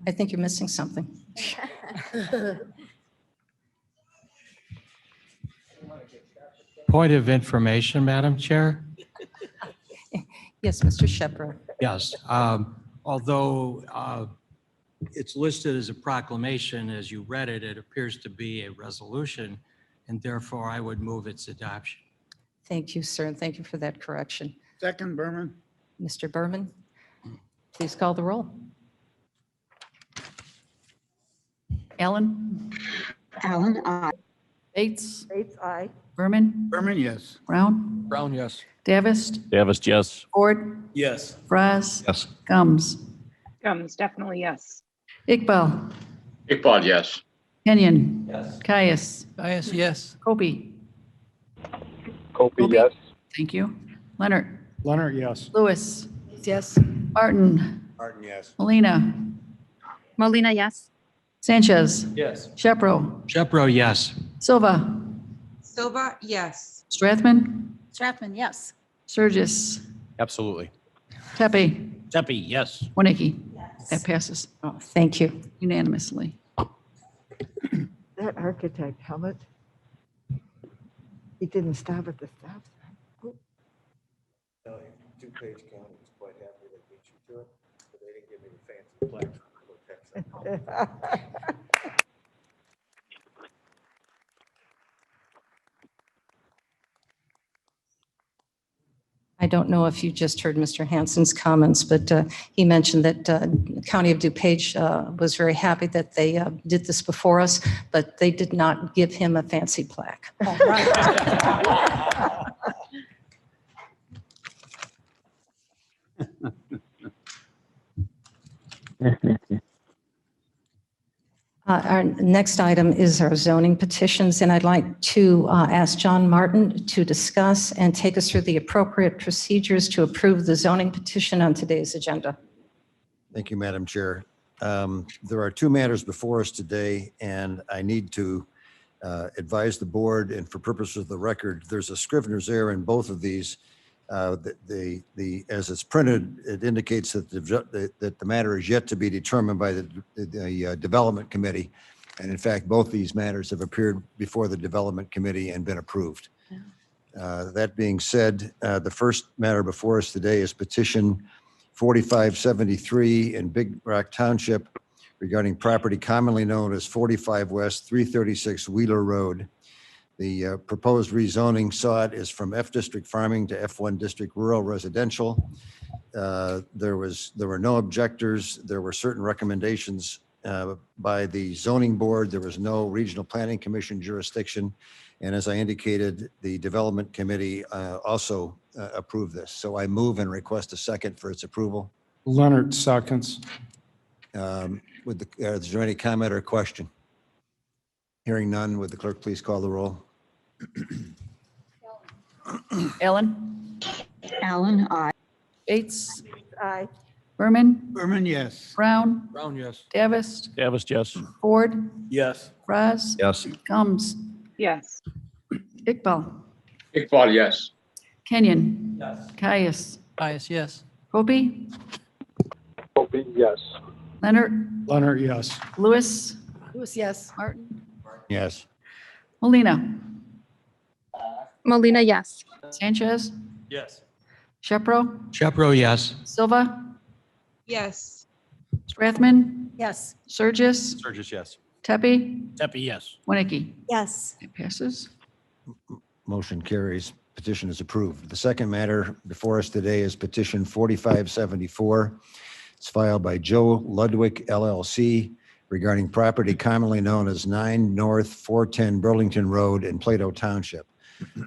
S1: I think you're missing something.
S4: Point of information, Madam Chair.
S1: Yes, Mr. Shepro.
S4: Yes. Although it's listed as a proclamation, as you read it, it appears to be a resolution, and therefore I would move its adoption.
S1: Thank you, sir, and thank you for that correction.
S3: Second, Berman.
S1: Mr. Berman, please call the roll.
S2: Allen,
S3: Allen, aye.
S2: Bates,
S3: Bates, aye.
S2: Berman,
S3: Berman, yes.
S2: Brown,
S5: Brown, yes.
S2: Davis,
S5: Davis, yes.
S2: Ford,
S5: Yes.
S2: Fraz,
S5: Yes.
S2: Gums,
S7: Gums, definitely yes.
S2: Iqbal,
S5: Iqbal, yes.
S2: Kenyon,
S5: Yes.
S2: Caius,
S5: Caius, yes.
S2: Kobe.
S8: Kobe,
S2: Kobe.
S8: yes.
S2: Thank you. Leonard,
S4: Leonard, yes.
S2: Lewis,
S9: Yes.
S2: Martin,
S14: Martin, yes.
S2: Molina,
S7: Molina, yes.
S2: Sanchez,
S5: Yes.
S2: Shepro,
S4: Shepro, yes.
S2: Silva,
S7: Silva, yes.
S2: Strathman,
S9: Strathman, yes.
S2: Surgis,
S5: Absolutely.
S2: Tepe,
S5: Tepe, yes.
S2: Winnicke. That passes
S1: Oh, thank you.
S2: unanimously.
S3: That architect, Helmut, he didn't stop at the stop sign.
S14: DuPage County was quite happy they beat you to it, but they didn't give me the fancy plaque.
S1: I don't know if you just heard Mr. Hanson's comments, but he mentioned that County of DuPage was very happy that they did this before us, but they did not give him a fancy plaque. Our next item is our zoning petitions, and I'd like to ask John Martin to discuss and take us through the appropriate procedures to approve the zoning petition on today's agenda.
S17: Thank you, Madam Chair. There are two matters before us today, and I need to advise the board, and for purposes of the record, there's a scrivener's error in both of these. As it's printed, it indicates that the matter is yet to be determined by the Development Committee. And in fact, both these matters have appeared before the Development Committee and been approved. That being said, the first matter before us today is petition 4573 in Big Rock Township regarding property commonly known as 45 West 336 Wheeler Road. The proposed rezoning sought is from F District Farming to F1 District Rural Residential. There were no objectors. There were certain recommendations by the zoning board. There was no regional planning commission jurisdiction. And as I indicated, the development committee also approved this. So I move and request a second for its approval.
S4: Leonard, seconds.
S17: Is there any comment or question? Hearing none, would the clerk please call the roll?
S2: Allen,
S3: Allen, aye.
S2: Bates,
S3: Aye.
S2: Berman,
S3: Berman, yes.
S2: Brown,
S5: Brown, yes.
S2: Davis,
S5: Davis, yes.
S2: Ford,
S5: Yes.
S2: Fraz,
S5: Yes.
S2: Gums,
S7: Yes.
S2: Iqbal,
S5: Iqbal, yes.
S2: Kenyon,
S5: Yes.
S2: Caius,
S5: Caius, yes.
S2: Kobe,
S8: Kobe, yes.
S2: Leonard,
S4: Leonard, yes.
S2: Lewis,
S9: Lewis, yes.
S2: Martin,
S17: Yes.
S2: Molina,
S7: Molina, yes.
S2: Sanchez,
S5: Yes.
S2: Shepro,
S4: Shepro, yes.
S2: Silva,
S7: Yes.
S2: Strathman,
S9: Yes.
S2: Surges,
S5: Surges, yes.
S2: Tepe,
S5: Tepe, yes.
S2: Winnicke.
S15: Yes.
S2: It passes.
S17: Motion carries. Petition is approved. The second matter before us today is petition 4574. It's filed by Joe Ludwig LLC regarding property commonly known as 9 North 410 Burlington Road in Plato Township.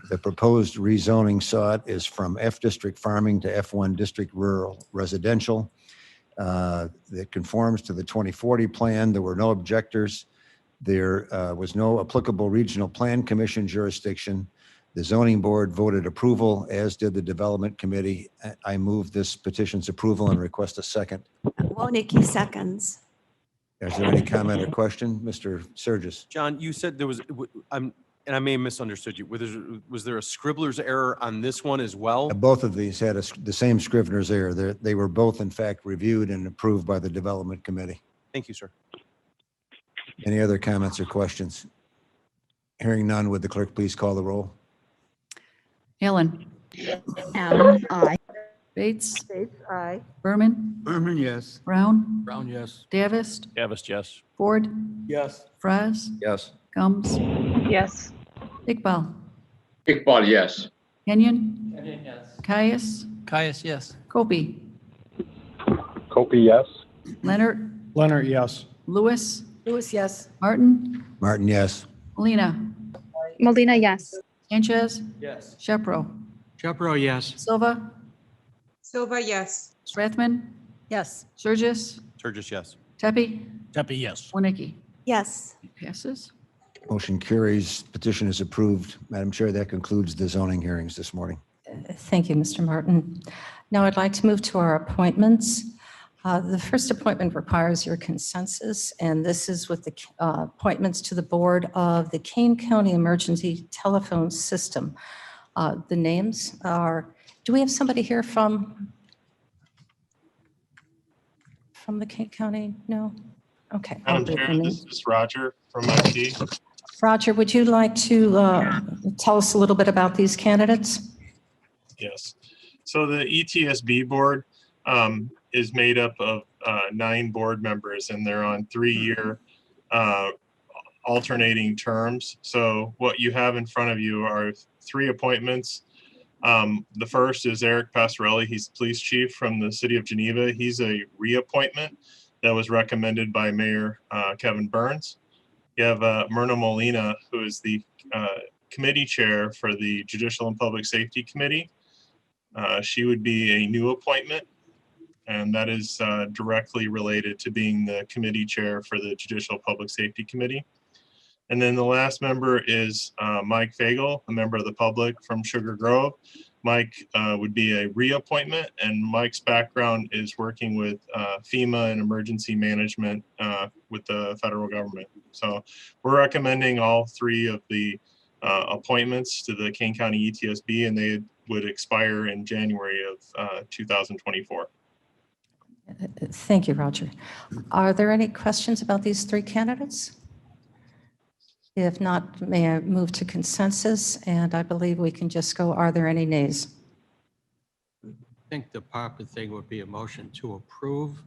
S17: The proposed rezoning sought is from F District Farming to F1 District Rural Residential. That conforms to the 2040 plan. There were no objectors. There was no applicable regional plan commission jurisdiction. The zoning board voted approval, as did the development committee. I move this petition's approval and request a second.
S15: Winnicke seconds.
S17: Is there any comment or question? Mr. Surges?
S5: John, you said there was, and I may have misunderstood you. Was there a scribbler's error on this one as well?
S17: Both of these had the same scrivener's error. They were both, in fact, reviewed and approved by the development committee.
S5: Thank you, sir.
S17: Any other comments or questions? Hearing none, would the clerk please call the roll?
S2: Allen,
S3: Allen, aye.
S2: Bates,
S3: Bates, aye.
S2: Berman,
S5: Berman, yes.
S2: Brown,
S5: Brown, yes.
S2: Davis,
S5: Davis, yes.
S2: Ford,
S5: Yes.
S2: Fraz,
S17: Yes.
S2: Gums,
S7: Yes.
S2: Iqbal,
S5: Iqbal, yes.
S2: Kenyon,
S5: Kenyon, yes.
S2: Caius,
S5: Caius, yes.
S2: Kopi,
S8: Kopi, yes.
S2: Leonard,
S5: Leonard, yes.
S2: Lewis,
S9: Lewis, yes.
S2: Martin,
S17: Martin, yes.
S2: Molina,
S7: Molina, yes.
S2: Sanchez,
S5: Yes.
S2: Shepro,
S4: Shepro, yes.
S2: Silva,
S7: Silva, yes.
S2: Strathman,
S9: Yes.
S2: Surges,
S5: Surges, yes.
S2: Tepe,
S5: Tepe, yes.
S2: Winnicke.
S15: Yes.
S2: It passes.
S17: Motion carries. Petition is approved. Madam Chair, that concludes the zoning hearings this morning.
S1: Thank you, Mr. Martin. Now I'd like to move to our appointments. The first appointment requires your consensus, and this is with the appointments to the board of the Kane County Emergency Telephone System. The names are, do we have somebody here from the Kane County? No? Okay. I'll
S18: Madam
S1: read
S18: Chair,
S1: the
S18: this
S1: names.
S18: is Roger from IT.
S1: Roger, would you like to tell us a little bit about these candidates?
S18: Yes. So the ETSB board is made up of 9 board members, and they're on 3-year alternating terms. So what you have in front of you are 3 appointments. The first is Eric Passarelli. He's police chief from the city of Geneva. He's a reappointment that was recommended by Mayor Kevin Burns. You have Myrna Molina, who is the committee chair for the Judicial and Public Safety Committee. She would be a new appointment, and that is directly related to being the committee chair for the Judicial Public Safety Committee. And then the last member is Mike Fagel, a member of the public from Sugar Grove. Mike would be a reappointment, and Mike's background is working with FEMA and emergency management with the federal government. So we're recommending all 3 of the appointments to the Kane County ETSB, and they would expire in January of 2024.
S1: Thank you, Roger. Are there any questions about these 3 candidates? If not, may I move to consensus? And I believe we can just go, are there any nays?
S4: I think the proper thing would be a motion to approve,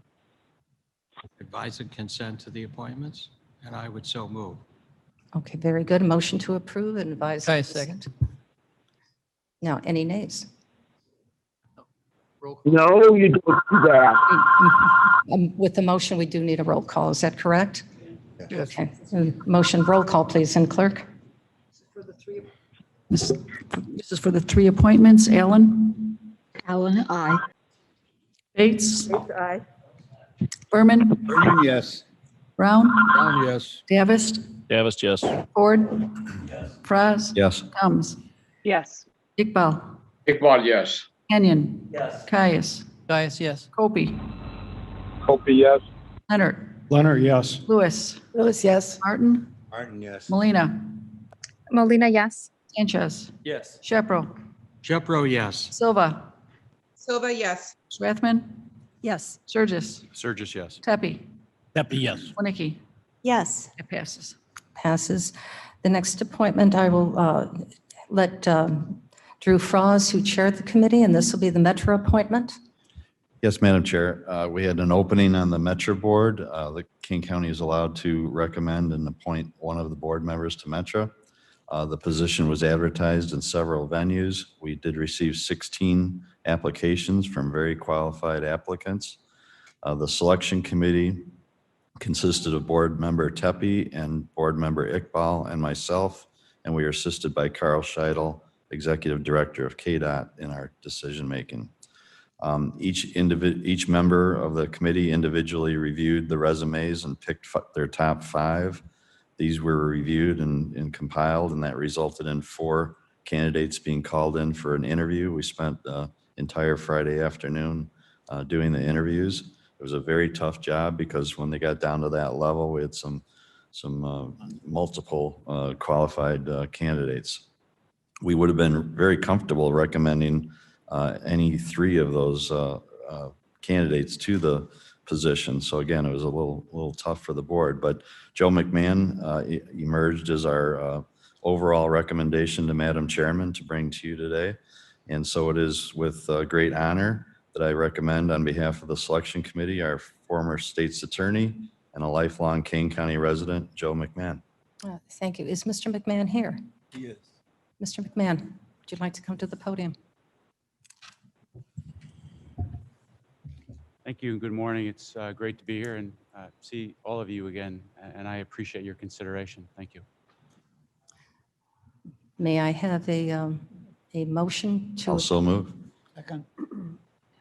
S4: advise and consent to the appointments, and I would so move.
S1: Okay, very good. A motion to approve and advise.
S5: second.
S1: Now, any nays?
S8: No, you don't do that.
S1: With the motion, we do need a roll call. Is that correct?
S17: Yes.
S1: Okay. Motion, roll call, please, and clerk.
S2: This is for the 3 appointments. Allen,
S3: Allen, aye.
S2: Bates,
S3: Bates, aye.
S2: Berman,
S5: Berman, yes.
S2: Brown,
S5: Brown, yes.
S2: Davis,
S5: Davis, yes.
S2: Ford, Fraz,
S17: Yes.
S2: Gums,
S7: Yes.
S2: Iqbal,
S5: Iqbal, yes.
S2: Kenyon, Caius,
S5: Caius, yes.
S2: Kopi,
S8: Kopi, yes.
S2: Leonard,
S5: Leonard, yes.
S2: Lewis,
S9: Lewis, yes.
S2: Martin,
S17: Martin, yes.
S2: Molina,
S7: Molina, yes.
S2: Sanchez,
S5: Yes.
S2: Shepro,
S4: Shepro, yes.
S2: Silva,
S7: Silva, yes.
S2: Strathman,
S9: Yes.
S2: Surges,
S5: Surges, yes.
S2: Tepe,
S5: Tepe, yes.
S2: Winnicke.
S15: Yes.
S2: It passes.
S1: Passes. The next appointment, I will let Drew Frost, who chaired the committee, and this will be the Metro appointment.
S19: Yes, Madam Chair. We had an opening on the Metro Board. The King County is allowed to recommend and appoint one of the board members to Metro. The position was advertised in several venues. We did receive 16 applications from very qualified applicants. The selection committee consisted of board member Tepe and board member Iqbal and myself, and we are assisted by Carl Scheidel, executive director of KDOT, in our decision-making. Each member of the committee individually reviewed the resumes and picked their top 5. These were reviewed and compiled, and that resulted in 4 candidates being called in for an interview. We spent the entire Friday afternoon doing the interviews. It was a very tough job because when they got down to that level, we had some multiple qualified candidates. We would have been very comfortable recommending any 3 of those candidates to the position. So again, it was a little tough for the board, but Joe McMahon emerged as our overall recommendation to Madam Chairman to bring to you today. And so it is with great honor that I recommend on behalf of the selection committee, our former state's attorney and a lifelong Kane County resident, Joe McMahon.
S1: Thank you. Is Mr. McMahon here?
S4: He is.
S1: Mr. McMahon, would you like to come to the podium?
S20: Thank you and good morning. It's great to be here and see all of you again, and I appreciate your consideration. Thank you.
S1: May I have a motion to?
S19: Also move.
S3: Second.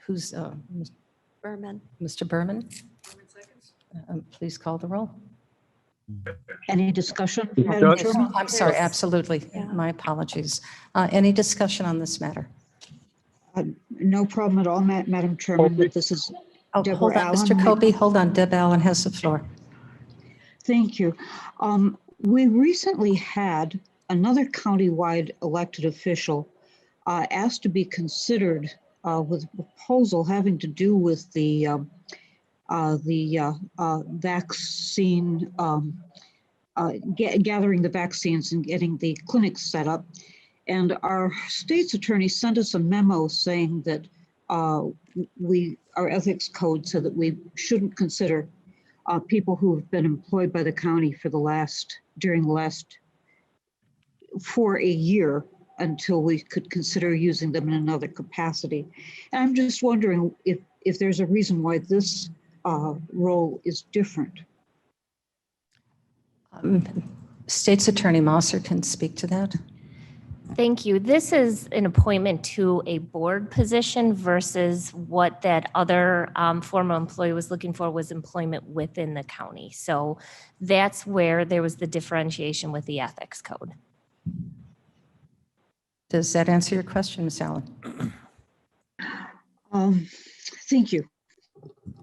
S1: Who's,
S15: Berman.
S1: Mr. Berman? Please call the roll.
S3: Any discussion?
S1: Yes, I'm sorry, absolutely. My apologies. Any discussion on this matter?
S3: No problem at all, Madam Chairman, but this is
S1: Oh,
S3: Deborah
S1: hold on,
S3: Allen.
S1: Mr. Kobe, hold on. Deb Allen has the floor.
S3: Thank you. We recently had another countywide elected official asked to be considered with a proposal having to do with the vaccine, gathering the vaccines and getting the clinics set up. And our state's attorney sent us a memo saying that our ethics code said that we shouldn't consider people who have been employed by the county for a year until we could consider using them in another capacity. And I'm just wondering if there's a reason why this role is different.
S1: State's Attorney Mosser can speak to that.
S21: Thank you. This is an appointment to a board position versus what that other former employee was looking for was employment within the county. So that's where there was the differentiation with the ethics code.
S1: Does that answer your question, Ms. Allen?
S3: Thank you.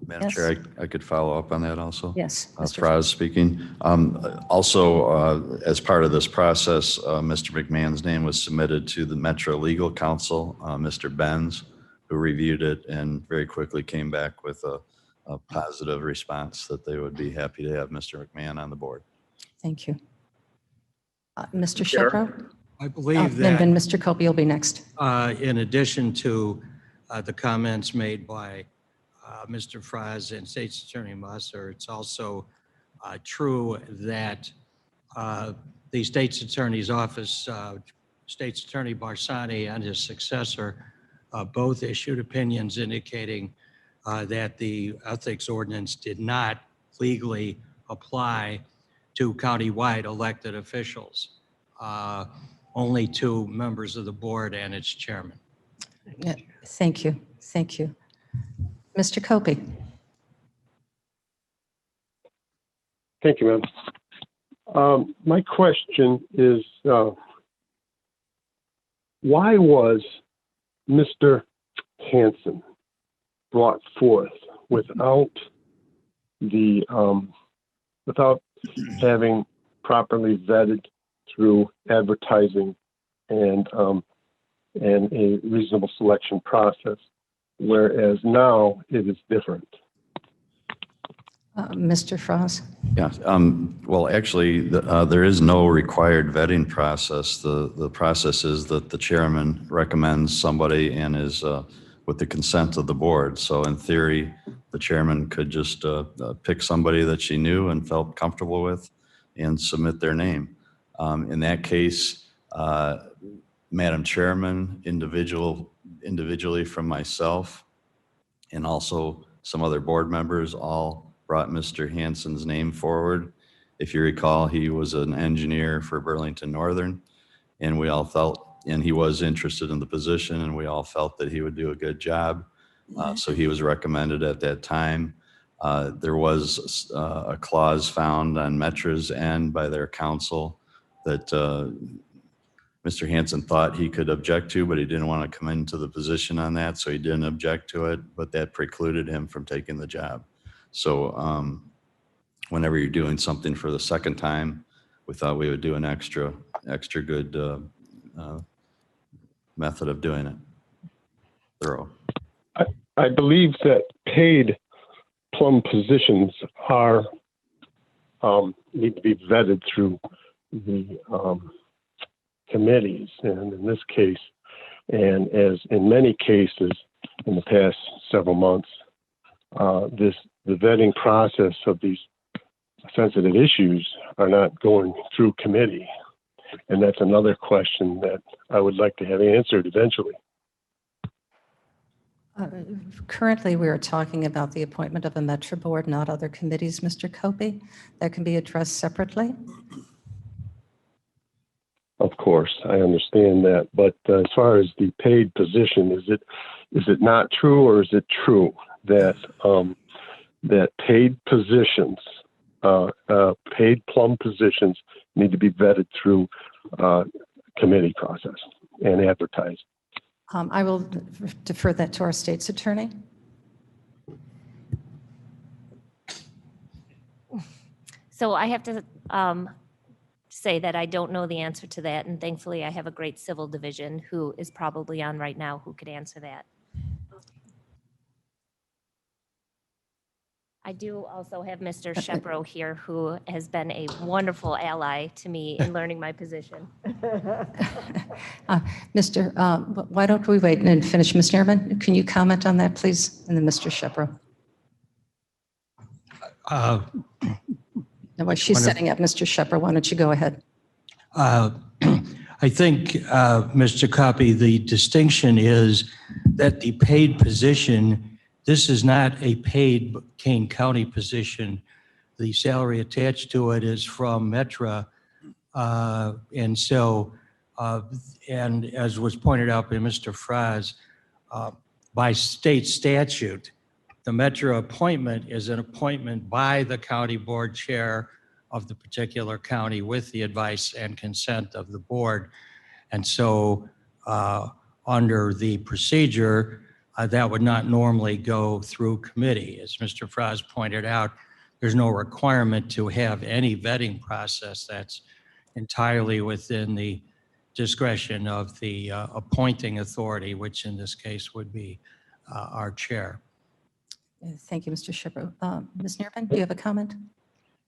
S19: Madam
S1: Yes.
S19: Chair, I could follow up on that also?
S1: Yes. Mr.
S19: Fraz speaking. Also, as part of this process, Mr. McMahon's name was submitted to the Metro Legal Counsel, Mr. Benz, who reviewed it and very quickly came back with a positive response that they would be happy to have Mr. McMahon on the board.
S1: Thank you. Mr.
S4: Chair,
S1: Shepro?
S4: I believe
S1: And
S4: that
S1: then Mr. Kobe will be next.
S4: in addition to the comments made by Mr. Fraz and State's Attorney Musser, it's also true that the State's Attorney's Office, State's Attorney Barsani and his successor both issued opinions indicating that the ethics ordinance did not legally apply to countywide elected officials, only to members of the board and its chairman.
S1: Yeah, thank you. Thank you. Mr. Kobe?
S22: Thank you, ma'am. My question is, why was Mr. Hansen brought forth without having properly vetted through advertising and a reasonable selection process, whereas now it is different?
S1: Mr. Fraz?
S19: Yeah, well, actually, there is no required vetting process. The process is that the chairman recommends somebody and is with the consent of the board. So in theory, the chairman could just pick somebody that she knew and felt comfortable with and submit their name. In that case, Madam Chairman, individually from myself, and also some other board members all brought Mr. Hansen's name forward. If you recall, he was an engineer for Burlington Northern, and we all felt, and he was interested in the position, and we all felt that he would do a good job. So he was recommended at that time. There was a clause found on Metra's end by their counsel that Mr. Hansen thought he could object to, but he didn't want to come into the position on that, so he didn't object to it, but that precluded him from taking the job. So whenever you're doing something for the second time, we thought we would do an extra good method of doing it. Thorough.
S22: I believe that paid plum positions are need to be vetted through the committees, and in this case, and as in many cases in the past several months, the vetting process of these sensitive issues are not going through committee, and that's another question that I would like to have answered eventually.
S1: Currently, we are talking about the appointment of a Metro Board, not other committees, Mr. Copey. That can be addressed separately.
S22: Of course, I understand that, but as far as the paid position, is it not true, or is it true that that paid positions, paid plum positions, need to be vetted through committee process and advertised?
S1: I will defer that to our state's attorney.
S21: So I have to say that I don't know the answer to that, and thankfully I have a great civil division who is probably on right now who could answer that. I do also have Mr. Shepro here, who has been a wonderful ally to me in learning my position.
S1: Why don't we wait and finish? Ms. Neerman, can you comment on that, please? And then Mr. Shepro. Now, while she's setting up, Mr. Shepro, why don't you go ahead?
S4: I think, Mr. Copy, the distinction is that the paid position, this is not a paid Kane County position. The salary attached to it is from Metra. And so, and as was pointed out by Mr. Fraz, by state statute, the Metra appointment is an appointment by the county board chair of the particular county with the advice and consent of the board. And so under the procedure, that would not normally go through committee. As Mr. Fraz pointed out, there's no requirement to have any vetting process. That's entirely within the discretion of the appointing authority, which in this case would be our chair.
S1: Thank you, Mr. Shepro. Ms. Neerman, do you have a comment?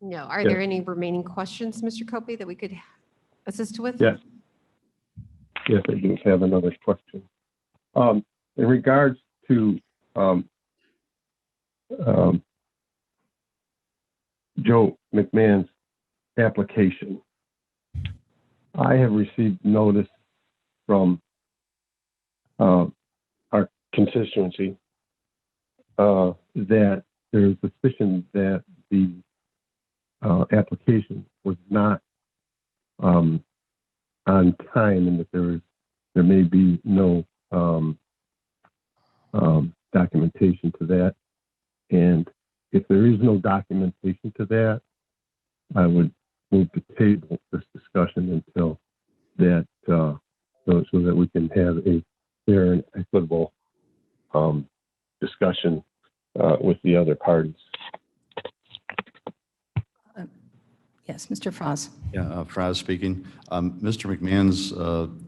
S6: No. Are
S22: Yes.
S6: there any remaining questions, Mr. Copey, that we could assist with?
S22: Yes. Yes, I do have another question. In regards to Joe McMahon's application, I have received notice from our constituency that there's suspicion that the application was not on time, and that there may be no documentation to that. And if there is no documentation to that, I would move to table this discussion until that, so that we can have a fair and equitable discussion with the other parties.
S1: Yes, Mr. Fraz.
S19: Yeah, Fraz speaking. Mr. McMahon's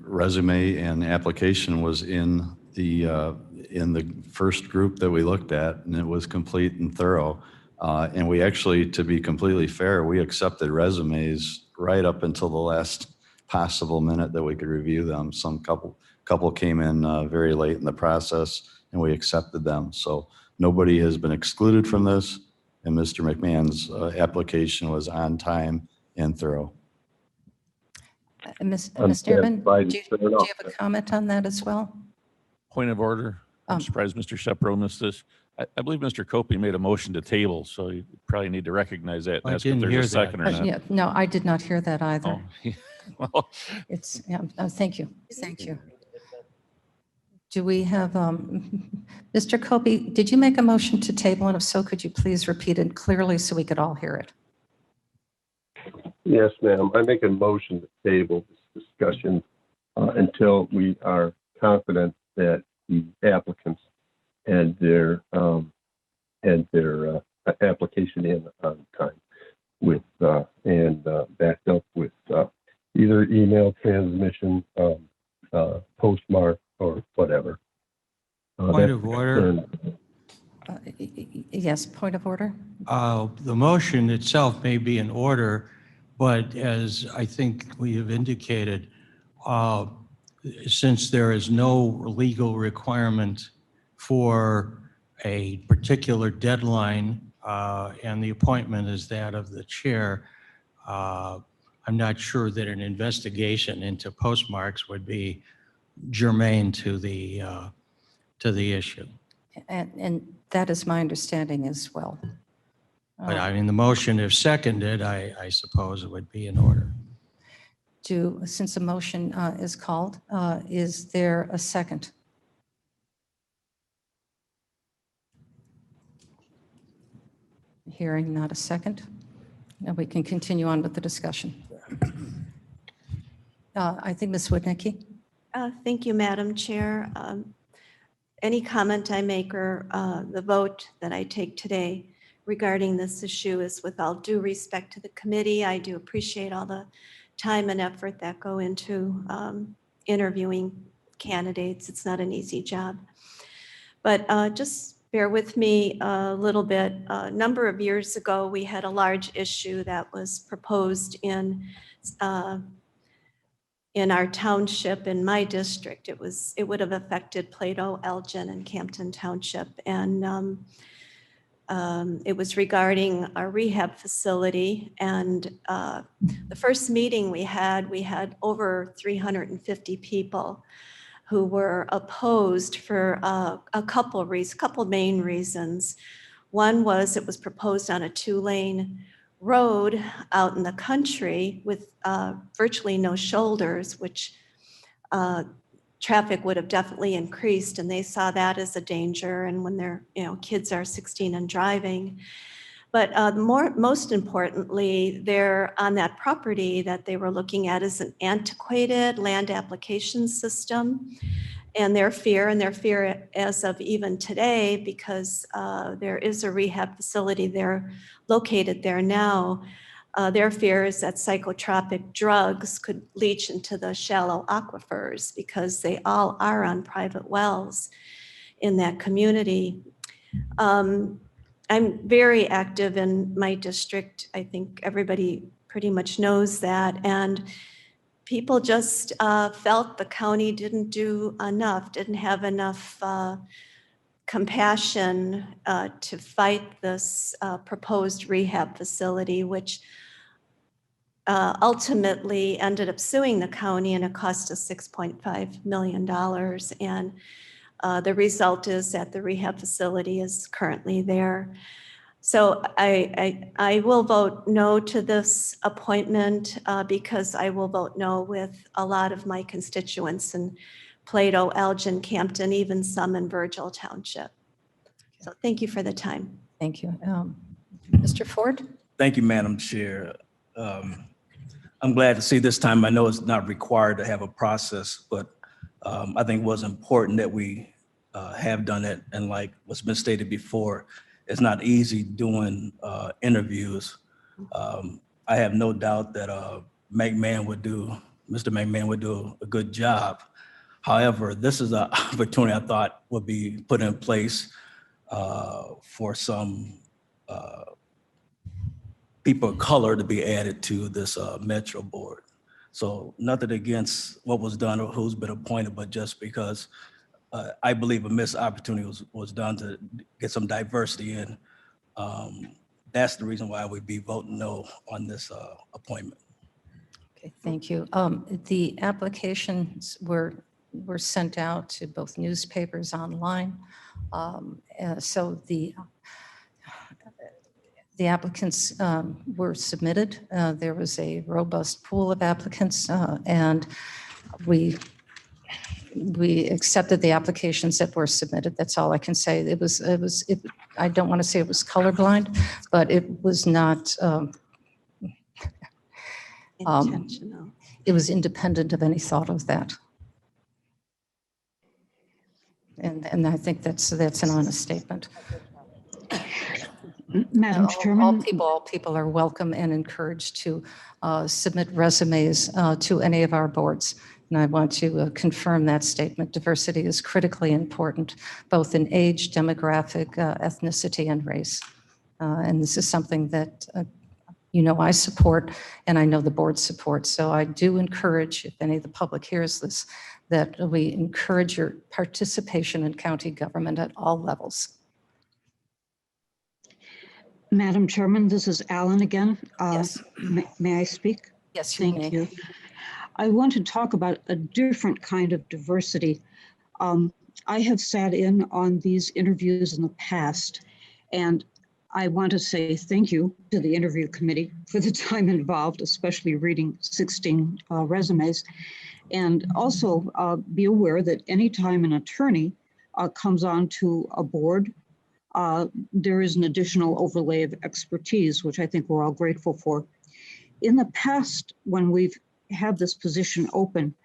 S19: resume and application was in the first group that we looked at, and it was complete and thorough. And we actually, to be completely fair, we accepted resumes right up until the last possible minute that we could review them. Some couple came in very late in the process, and we accepted them. So nobody has been excluded from this, and Mr. McMahon's application was on time and thorough.
S1: Ms. Dearman, do you have a comment on that as well?
S10: Point of order. I'm surprised Mr. Shepro missed this. I believe Mr. Copey made a motion to table, so you probably need to recognize that.
S4: I
S10: Ask if
S4: didn't
S10: there's
S4: hear
S10: a
S4: that.
S10: second or not.
S1: Yeah, no, I did not hear that either.
S10: Oh, well,
S1: It's, yeah, thank you, thank you. Do we have, Mr. Copey, did you make a motion to table? And if so, could you please repeat it clearly so we could all hear it?
S22: Yes, ma'am. I make a motion to table this discussion until we are confident that the applicants and their application in on time with and backed up with either email transmission, postmark, or whatever.
S4: Point of order.
S1: Yes, point of order.
S4: The motion itself may be in order, but as I think we have indicated, since there is no legal requirement for a particular deadline and the appointment is that of the chair, I'm not sure that an investigation into postmarks would be germane to the issue.
S1: And that is my understanding as well.
S4: But I mean, the motion, if seconded, I suppose it would be in order.
S1: Since a motion is called, is there a second? Hearing not a second. And we can continue on with the discussion. I think Ms. Wodnicki.
S15: Thank you, Madam Chair. Any comment I make or the vote that I take today regarding this issue is with all due respect to the committee. I do appreciate all the time and effort that go into interviewing candidates. It's not an easy job. But just bear with me a little bit. A number of years ago, we had a large issue that was proposed in our township, in my district. It would have affected Plato, Elgin, and Campton Township. And it was regarding our rehab facility. And the first meeting we had over 350 people who were opposed for a couple main reasons. One was it was proposed on a 2-lane road out in the country with virtually no shoulders, which traffic would have definitely increased, and they saw that as a danger. And when their kids are 16 and driving, but most importantly, they're on that property that they were looking at is an antiquated land application system. And their fear as of even today, because there is a rehab facility there located there now, their fear is that psychotropic drugs could leach into the shallow aquifers because they all are on private wells in that community. I'm very active in my district. I think everybody pretty much knows that. And people just felt the county didn't do enough, didn't have enough compassion to fight this proposed rehab facility, which ultimately ended up suing the county, and it cost us $6.5 million. And the result is that the rehab facility is currently there. So I will vote no to this appointment because I will vote no with a lot of my constituents in Plato, Elgin, Campton, even some in Virgil Township. So thank you for the time.
S1: Thank you. Mr. Ford?
S11: Thank you, Madam Chair. I'm glad to see this time. I know it's not required to have a process, but I think it was important that we have done it. And like what's been stated before, it's not easy doing interviews. I have no doubt that Mr. McMahon would do a good job. However, this is an opportunity I thought would be put in place for some people of color to be added to this Metro board. So nothing against what was done or who's been appointed, but just because I believe a missed opportunity was done to get some diversity in. That's the reason why we'd be voting no on this appointment.
S1: Okay, thank you. The applications were sent out to both newspapers online. So the applicants were submitted. There was a robust pool of applicants, and we accepted the applications that were submitted. That's all I can say. I don't want to say it was colorblind, but it was not.
S15: Intentional.
S1: It was independent of any thought of that. And I think that's an honest statement.
S3: Madam Chairman.
S1: All people are welcome and encouraged to submit resumes to any of our boards. And I want to confirm that statement. Diversity is critically important, both in age, demographic, ethnicity, and race. And this is something that I support, and I know the board supports. So I do encourage, if any of the public hears this, that we encourage your participation in county government at all levels.
S3: Madam Chairman, this is Alan again.
S1: Yes.
S3: May I speak?
S1: Yes, you may.
S3: Thank you. I want to talk about a different kind of diversity. I have sat in on these interviews in the past, and I want to say thank you to the interview committee for the time involved, especially reading 16 resumes. And also be aware that anytime an attorney comes on to a board, there is an additional overlay of expertise, which I think we're all grateful for. In the past, when we've had this position open,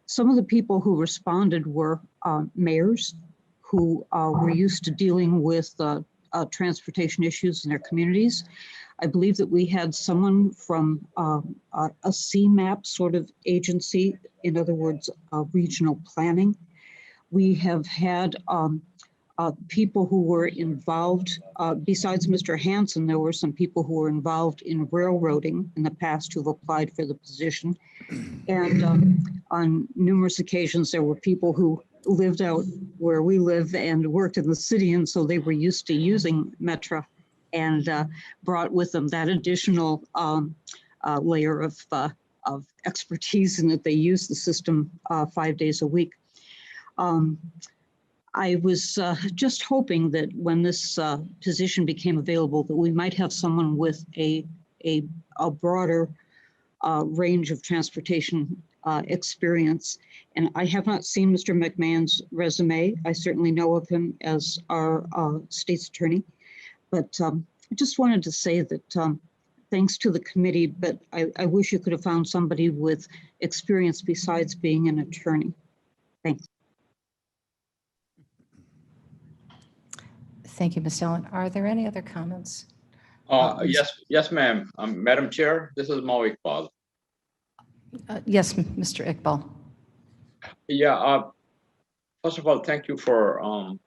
S3: some of the people who responded were mayors who were used to dealing with transportation issues in their communities. I believe that we had someone from a CMAP sort of agency, in other words, regional planning. We have had people who were involved, besides Mr. Hansen, there were some people who were involved in railroading in the past who've applied for the position. And on numerous occasions, there were people who lived out where we live and worked in the city, and so they were used to using Metra and brought with them that additional layer of expertise in that they use the system 5 days a week. I was just hoping that when this position became available, that we might have someone with a broader range of transportation experience. And I have not seen Mr. McMahon's resume. I certainly know of him as our state's attorney. But I just wanted to say that thanks to the committee, but I wish you could have found somebody with experience besides being an attorney. Thanks.
S1: Thank you, Ms. Allen. Are there any other comments?
S12: Yes, ma'am. Madam Chair, this is Mo Iqbal.
S1: Yes, Mr. Iqbal.
S12: Yeah, first of all, thank you for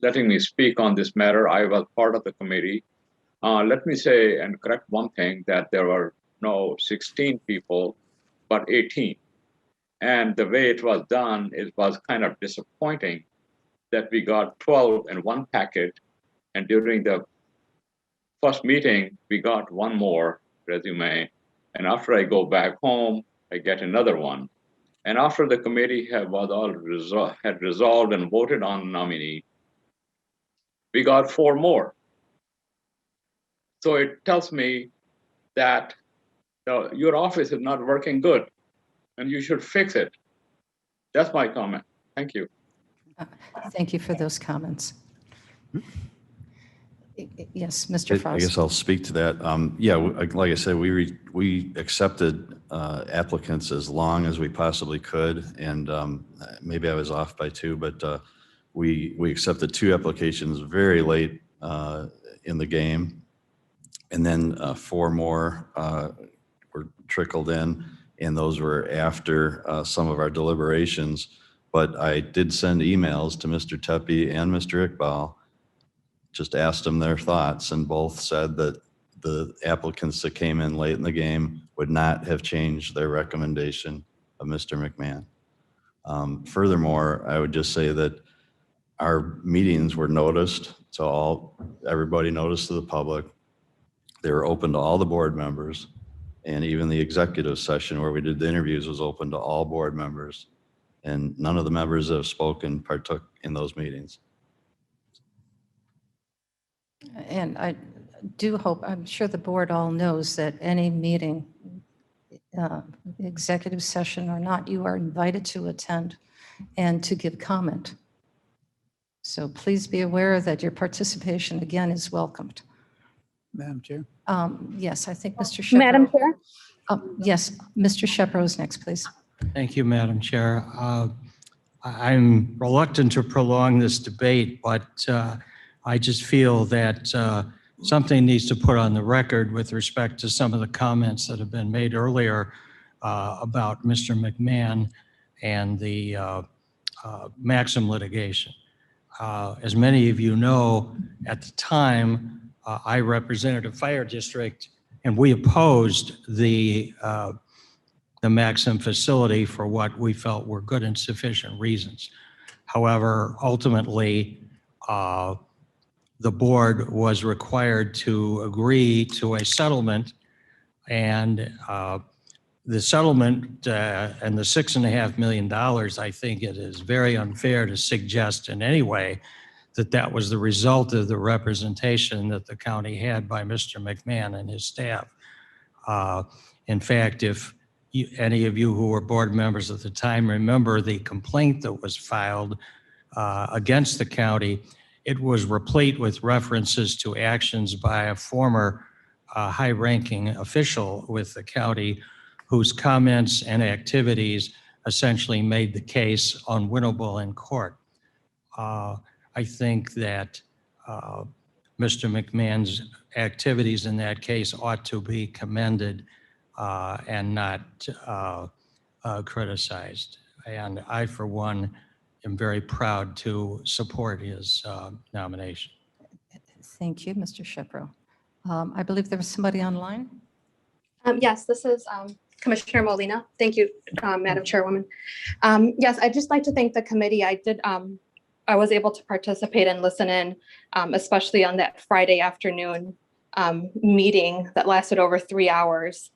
S12: letting me speak on this matter. I was part of the committee. Let me say and correct one thing, that there were no 16 people, but 18. And the way it was done, it was kind of disappointing that we got 12 in one packet. And during the first meeting, we got one more resume. And after I go back home, I get another one. And after the committee had resolved and voted on the nominee, we got 4 more. So it tells me that your office is not working good and you should fix it. That's my comment. Thank you.
S1: Thank you for those comments. Yes, Mr. Frost.
S19: I guess I'll speak to that. Yeah, like I said, we accepted applicants as long as we possibly could, and maybe I was off by 2, but we accepted 2 applications very late in the game, and then 4 more were trickled in, and those were after some of our deliberations. But I did send emails to Mr. Tepe and Mr. Iqbal, just asked them their thoughts, and both said that the applicants that came in late in the game would not have changed their recommendation of Mr. McMahon. Furthermore, I would just say that our meetings were noticed to everybody noticed to the public. They were open to all the board members, and even the executive session where we did the interviews was open to all board members. And none of the members that have spoken partook in those meetings.
S1: And I do hope, I'm sure the board all knows that any meeting, executive session or not, you are invited to attend and to give comment. So please be aware that your participation again is welcomed.
S13: Madam Chair.
S1: Yes, I think Mr. Shepro.
S16: Madam Chair.
S1: Yes, Mr. Shepro is next, please.
S4: Thank you, Madam Chair. I'm reluctant to prolong this debate, but I just feel that something needs to put on the record with respect to some of the comments that have been made earlier about Mr. McMahon and the Maxim litigation. As many of you know, at the time, I represented a fire district, and we opposed the Maxim facility for what we felt were good and sufficient reasons. However, ultimately, the board was required to agree to a settlement, and the settlement and the $6.5 million, I think it is very unfair to suggest in any way that that was the result of the representation that the county had by Mr. McMahon and his staff. In fact, if any of you who were board members at the time remember the complaint that was filed against the county, it was replete with references to actions by a former high-ranking official with the county whose comments and activities essentially made the case unwinnable in court. I think that Mr. McMahon's activities in that case ought to be commended and not criticized. And I, for one, am very proud to support his nomination.
S1: Thank you, Mr. Shepro. I believe there was somebody online.
S23: Yes, this is Commissioner Molina. Thank you, Madam Chairwoman. Yes, I'd just like to thank the committee. I was able to participate and listen in, especially on that Friday afternoon meeting that lasted over 3 hours,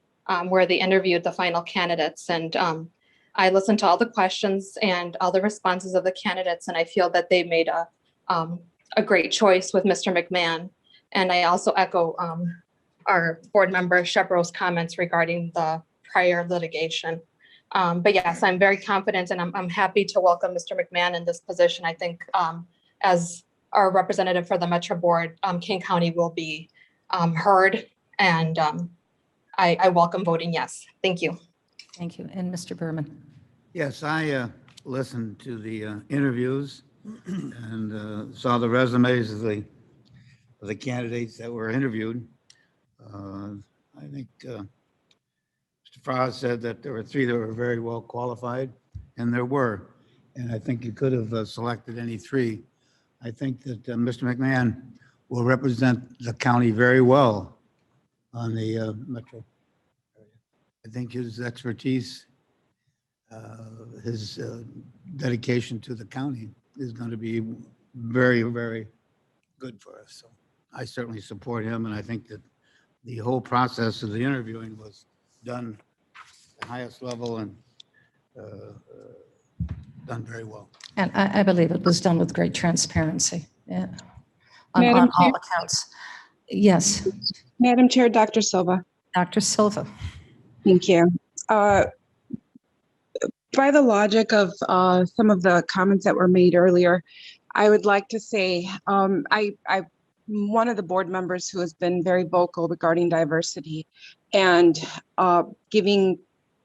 S23: where they interviewed the final candidates. And I listened to all the questions and all the responses of the candidates, and I feel that they made a great choice with Mr. McMahon. And I also echo our board member Shepro's comments regarding the prior litigation. But yes, I'm very confident, and I'm happy to welcome Mr. McMahon in this position. I think as our representative for the Metro Board, Kane County will be heard, and I welcome voting yes. Thank you.
S1: Thank you. And Mr. Berman.
S13: Yes, I listened to the interviews and saw the resumes of the candidates that were interviewed. I think Mr. Frost said that there were 3 that were very well qualified, and there were. And I think you could have selected any 3. I think that Mr. McMahon will represent the county very well on the metro area. I think his expertise, his dedication to the county is going to be very, very good for us. So I certainly support him, and I think that the whole process of the interviewing was done at the highest level and done very well.
S1: And I believe it was done with great transparency. Yeah.
S16: Madam
S1: On all
S16: Chair.
S1: accounts. Yes.
S16: Madam Chair, Dr. Silva.
S1: Dr. Silva.
S16: Thank you. By the logic of some of the comments that were made earlier, I would like to say I'm one of the board members who has been very vocal regarding diversity and giving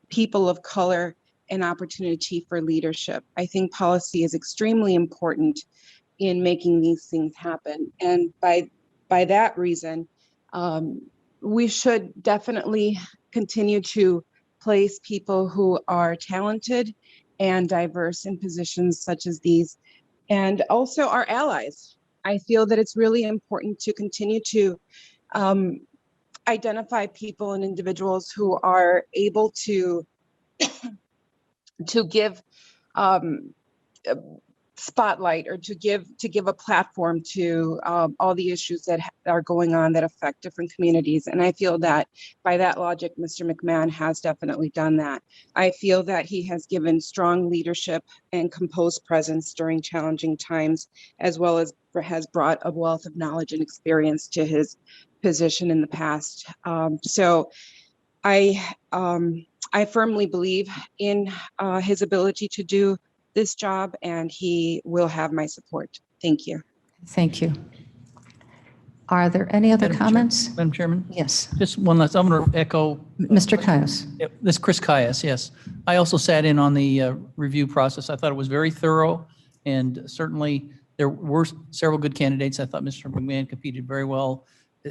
S16: people of color an opportunity for leadership. I think policy is extremely important in making these things happen. And by that reason, we should definitely continue to place people who are talented and diverse in positions such as these, and also our allies. I feel that it's really important to continue to identify people and individuals who are able to give spotlight, or to give a platform to all the issues that are going on that affect different communities. And I feel that by that logic, Mr. McMahon has definitely done that. I feel that he has given strong leadership and composed presence during challenging times, as well as has brought a wealth of knowledge and experience to his position in the past. So I firmly believe in his ability to do this job, and he will have my support. Thank you.
S1: Thank you. Are there any other comments?
S2: Madam Chairman?
S1: Yes.
S2: Just one last, I'm going to echo.
S1: Mr. Caius.
S2: This is Chris Caius, yes. I also sat in on the review process. I thought it was very thorough, and certainly there were several good candidates. I thought Mr. McMahon competed very well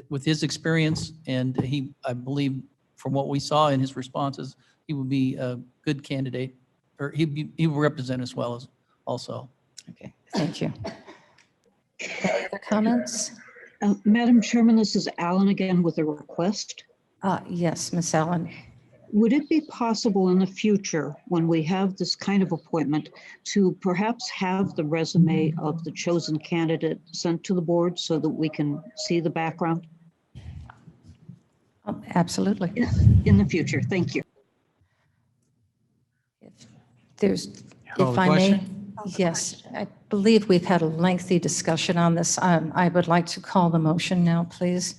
S2: with his experience, and I believe from what we saw in his responses, he would be a good candidate, or he will represent us well as also.
S1: Okay, thank you. Any other comments?
S3: Madam Chairman, this is Alan again with a request.
S1: Yes, Ms. Allen.
S3: Would it be possible in the future, when we have this kind of appointment, to perhaps have the resume of the chosen candidate sent to the board so that we can see the background?
S1: Absolutely.
S3: In the future, thank you.
S1: If I may, yes, I believe we've had a lengthy discussion on this. I would like to call the motion now, please.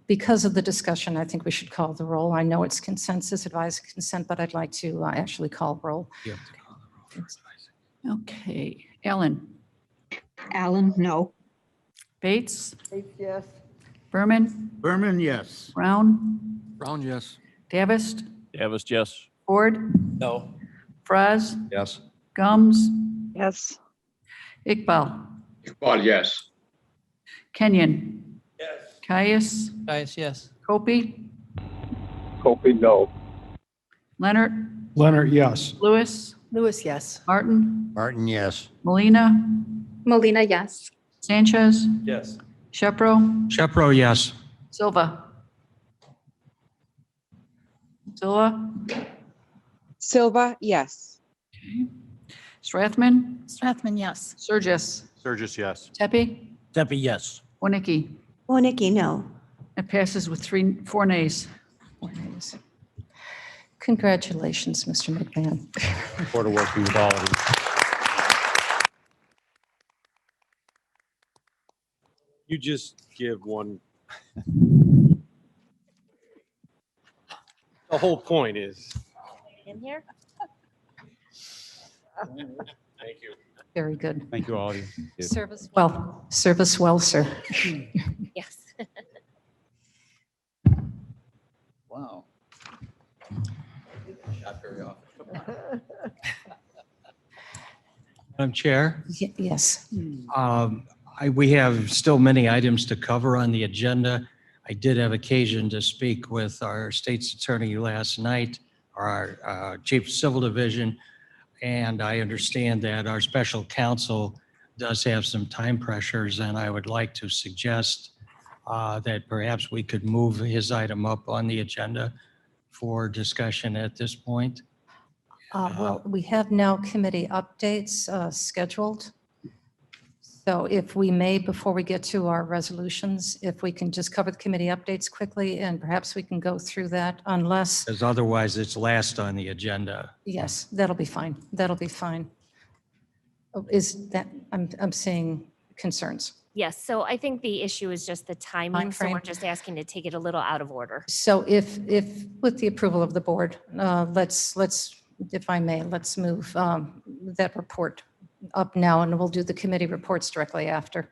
S1: Because of the discussion, I think we should call the roll. I know it's consensus, advised consent, but I'd like to actually call roll.
S2: Okay, Allen.
S3: Allen, no.
S2: Bates.
S7: Bates, yes.
S2: Berman.
S13: Berman, yes.
S2: Brown.
S5: Brown, yes.
S2: Davis.
S10: Davis, yes.
S2: Ford.
S11: No.
S2: Fraz.
S19: Yes.
S2: Gums.
S7: Yes.
S2: Iqbal.
S12: Iqbal, yes.
S2: Kenyon.
S11: Yes.
S2: Caius. Caius, yes.
S22: Kopi, no.
S2: Leonard.
S22: Leonard, yes.
S2: Lewis.
S7: Lewis, yes.
S2: Martin.
S17: Martin, yes.
S2: Molina.
S23: Molina, yes.
S2: Sanchez.
S11: Yes.
S2: Shepro.
S4: Shepro, yes.
S2: Silva. Silva.
S16: Silva, yes.
S2: Okay. Strathman.
S9: Strathman, yes.
S2: Surgis.
S5: Sturgis, yes.
S2: Tepe.
S11: Tepe, yes.
S2: Winicky.
S15: Wonicky, no.
S2: It passes with 4 nays.
S1: 4 nays. Congratulations, Mr. McMahon.
S19: Look forward to working with all of you.
S5: You just give one. The whole point is.
S21: In here?
S5: Thank you.
S1: Very good.
S20: Thank you all. of you.
S1: Service well. Service well, sir.
S21: Yes.
S2: Wow.
S19: Not very often.
S4: Madam Chair,
S1: Yes.
S4: we have still many items to cover on the agenda. I did have occasion to speak with our state's attorney last night, our chief of civil division, and I understand that our special counsel does have some time pressures, and I would like to suggest that perhaps we could move his item up on the agenda for discussion at this point.
S1: Well, we have now committee updates scheduled. So if we may, before we get to our resolutions, if we can just cover the committee updates quickly, and perhaps we can go through that unless,
S4: Because otherwise it's last on the agenda.
S1: yes, that'll be fine. That'll be fine. Oh, is that, I'm seeing concerns.
S21: Yes, so I think the issue is just the timing, so we're
S1: Timeframe.
S21: just asking to take it a little out of order.
S1: So if with the approval of the board, let's, if I may, let's move that report up now, and we'll do the committee reports directly after.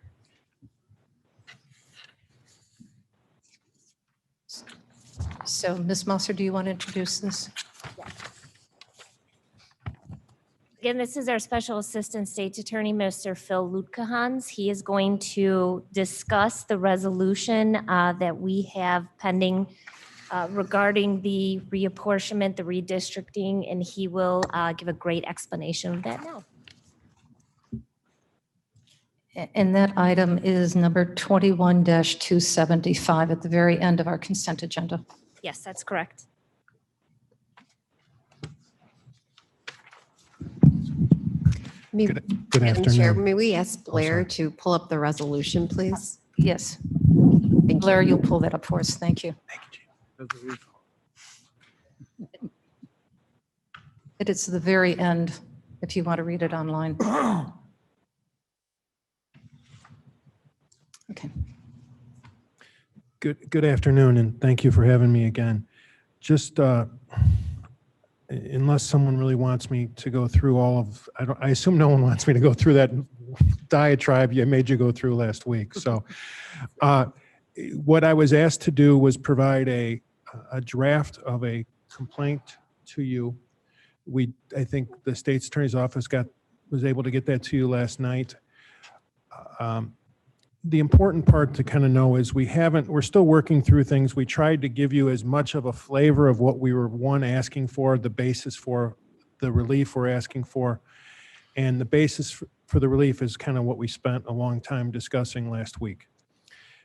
S1: So Ms. Musser, do you want to introduce this?
S21: Again, this is our Special Assistant State's Attorney, Mr. Phil Lutkehans. He is going to discuss the resolution that we have pending regarding the reapportionment, the redistricting, and he will give a great explanation of that now.
S1: And that item is number 21-275 at the very end of our consent agenda.
S21: Yes, that's correct.
S6: Madam
S8: afternoon.
S6: Chair, may we ask Blair
S8: sorry.
S6: to pull up the resolution, please?
S1: Yes.
S6: Thank
S1: Blair,
S6: you.
S1: you'll pull that up for us. Thank you. It is the very end, if you want to read it online. Okay.
S8: Good afternoon, and thank you for having me again. Just unless someone really wants me to go through all of, I assume no one wants me to go through that diatribe you made you go through last week. So what I was asked to do was provide a draft of a complaint to you. I think the state's attorney's office was able to get that to you last night. The important part to kind of know is we're still working through things. We tried to give you as much of a flavor of what we were asking for, the basis for the relief we're asking for. And the basis for the relief is kind of what we spent a long time discussing last week.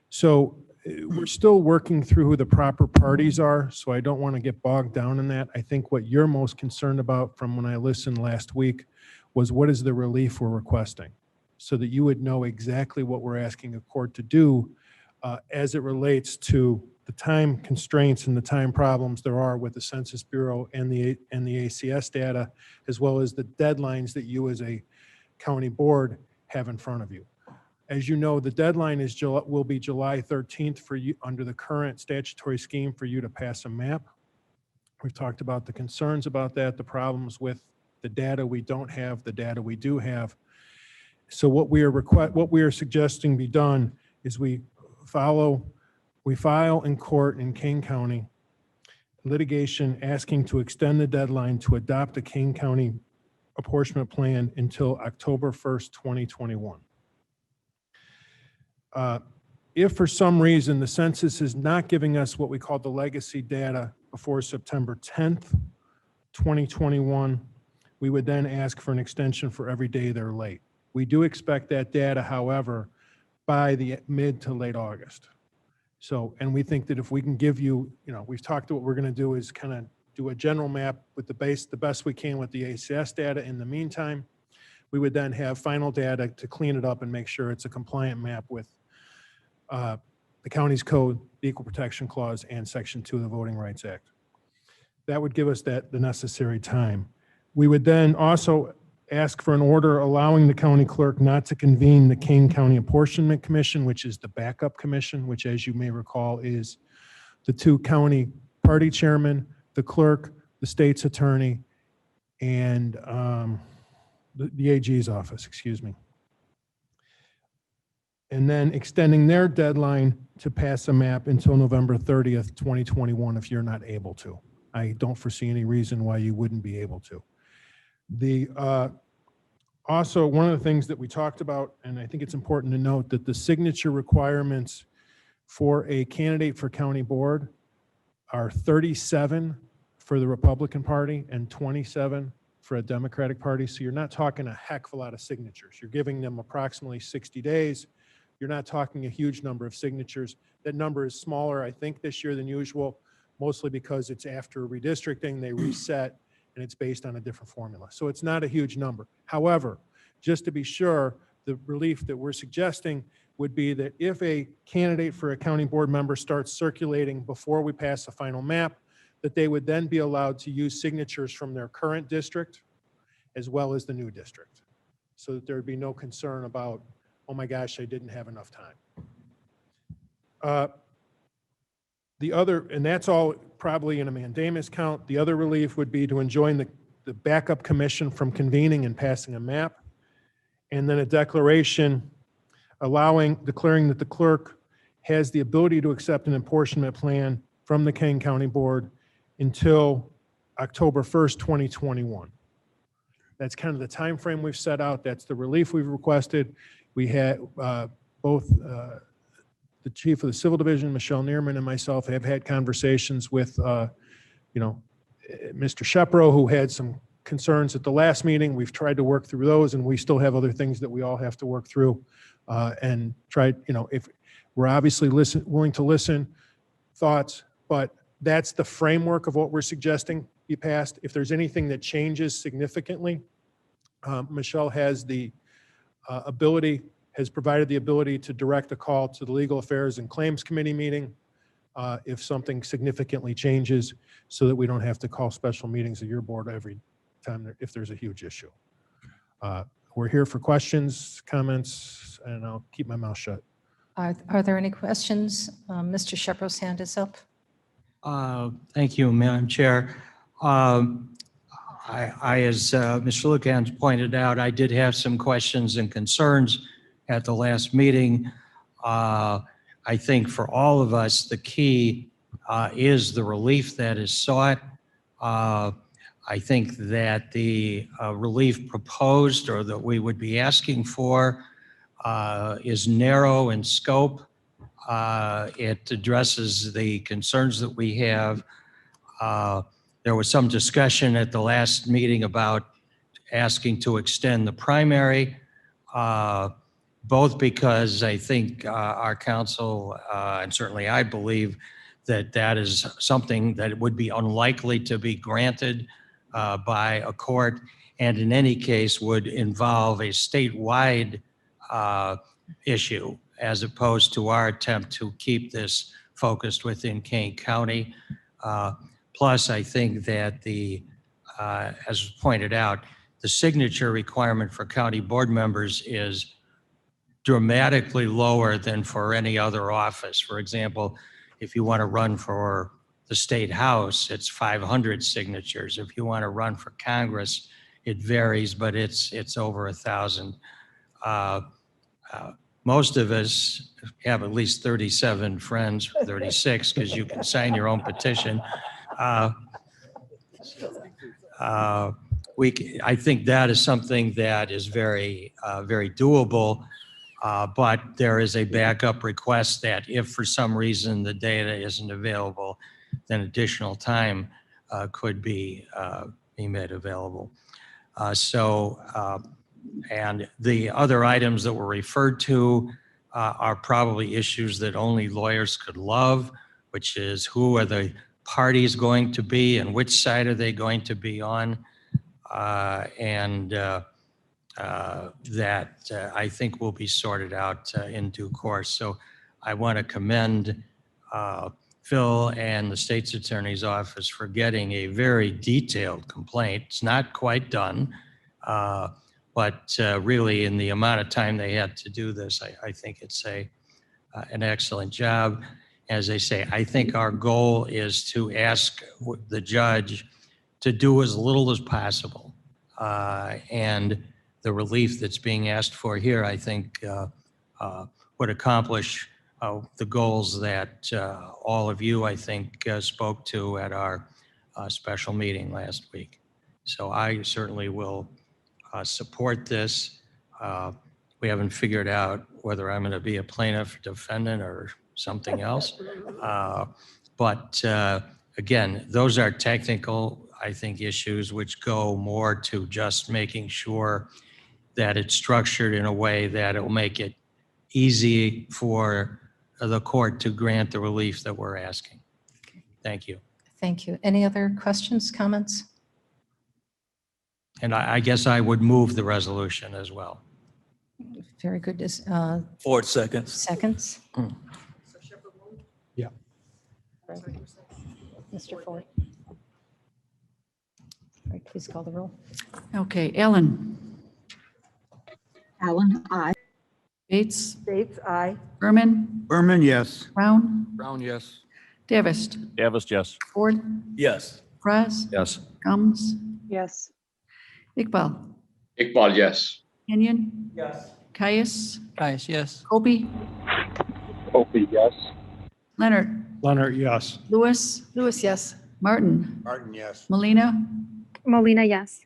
S8: So we're still working through who the proper parties are, so I don't want to get bogged down in that. I think what you're most concerned about from when I listened last week was what is the relief we're requesting, so that you would know exactly what we're asking a court to do as it relates to the time constraints and the time problems there are with the Census Bureau and the ACS data, as well as the deadlines that you as a county board have in front of you. As you know, the deadline will be July 13th for you under the current statutory scheme for you to pass a map. We've talked about the concerns about that, the problems with the data we don't have, the data we do have. So what we are suggesting be done is we file in court in Kane County litigation asking to extend the deadline to adopt a Kane County apportionment plan until October 1st, 2021. If for some reason the census is not giving us what we call the legacy data before September 10th, 2021, we would then ask for an extension for every day they're late. We do expect that data, however, by the mid to late August. So, and we think that if we can give you, we've talked to what we're going to do is kind of do a general map with the best we can with the ACS data. In the meantime, we would then have final data to clean it up and make sure it's a compliant map with the county's code, the Equal Protection Clause, and Section 2 of the Voting Rights Act. That would give us the necessary time. We would then also ask for an order allowing the county clerk not to convene the Kane County Apportionment Commission, which is the backup commission, which, as you may recall, is the two county party chairmen, the clerk, the state's attorney, and the AG's office, excuse me. And then extending their deadline to pass a map until November 30th, 2021, if you're not able to. I don't foresee any reason why you wouldn't be able to. Also, one of the things that we talked about, and I think it's important to note, that the signature requirements for a candidate for county board are 37 for the Republican Party and 27 for a Democratic Party. So you're not talking a heck of a lot of signatures. You're giving them approximately 60 days. You're not talking a huge number of signatures. That number is smaller, I think, this year than usual, mostly because it's after redistricting, they reset, and it's based on a different formula. So it's not a huge number. However, just to be sure, the relief that we're suggesting would be that if a candidate for a county board member starts circulating before we pass the final map, that they would then be allowed to use signatures from their current district as well as the new district, so that there would be no concern about, oh my gosh, I didn't have enough time. And that's all probably in a mandamus count. The other relief would be to enjoin the backup commission from convening and passing a map, and then a declaration declaring that the clerk has the ability to accept an apportionment plan from the Kane County Board until October 1st, 2021. That's kind of the time frame we've set out. That's the relief we've requested. We had both the chief of the civil division, Michelle Neerman, and myself have had conversations with, Mr. Shepro, who had some concerns at the last meeting. We've tried to work through those, and we still have other things that we all have to work through. And try, if we're obviously willing to listen, thoughts, but that's the framework of what we're suggesting be passed. If there's anything that changes significantly, Michelle has the has provided the ability to direct a call to the Legal Affairs and Claims Committee meeting if something significantly changes, so that we don't have to call special meetings of your board every time if there's a huge issue. We're here for questions, comments, and I'll keep my mouth shut.
S1: Are there any questions? Mr. Shepherd's hand is up.
S4: Thank you, Madam Chair. As Mr. Lukens pointed out, I did have some questions and concerns at the last meeting. I think for all of us, the key is the relief that is sought. I think that the relief proposed, or that we would be asking for, is narrow in scope. It addresses the concerns that we have. There was some discussion at the last meeting about asking to extend the primary, both because I think our council, and certainly I believe, that that is something that would be unlikely to be granted by a court, and in any case would involve a statewide issue, as opposed to our attempt to keep this focused within Kane County. Plus, I think that as was pointed out, the signature requirement for county board members is dramatically lower than for any other office. For example, if you want to run for the state house, it's 500 signatures. If you want to run for Congress, it varies, but it's over 1,000. Most of us have at least 37 friends, 36, because you can sign your own petition. I think that is something that is very doable, but there is a backup request that if for some reason the data isn't available, then additional time could be made available. And the other items that were referred to are probably issues that only lawyers could love, which is who are the parties going to be and which side are they going to be on, and that I think will be sorted out in due course. So I want to commend Phil and the state's attorney's office for getting a very detailed complaint. It's not quite done, but really in the amount of time they had to do this, I think it's an excellent job. As I say, I think our goal is to ask the judge to do as little as possible. And the relief that's being asked for here, I think, would accomplish the goals that all of you, I think, spoke to at our special meeting last week. So I certainly will support this. We haven't figured out whether I'm going to be a plaintiff, defendant, or something else. But again, those are technical, I think, issues which go more to just making sure that it's structured in a way that it will make it easy for the court to grant the relief that we're asking. Thank you.
S1: Thank you. Any other questions, comments?
S4: And I guess I would move the resolution as well.
S1: Very good.
S11: Ford seconds.
S1: Seconds?
S8: Yeah.
S1: Mr. Ford. All right, please call the roll.
S3: Okay, Allen.
S14: Allen, aye.
S3: Bates.
S14: Bates, aye.
S3: Berman.
S13: Berman, yes.
S3: Brown.
S5: Brown, yes.
S3: Davis.
S10: Davis, yes.
S3: Ford.
S11: Yes.
S3: Fraz.
S19: Yes.
S3: Gums.
S14: Yes.
S3: Iqbal.
S12: Iqbal, yes.
S3: Kenyon.
S11: Yes.
S3: Caius.
S2: Caius, yes.
S3: Kobe.
S22: Opie, yes.
S3: Leonard.
S8: Leonard, yes.
S3: Lewis.
S14: Lewis, yes.
S3: Martin.
S17: Martin, yes.
S3: Molina.
S14: Molina, yes.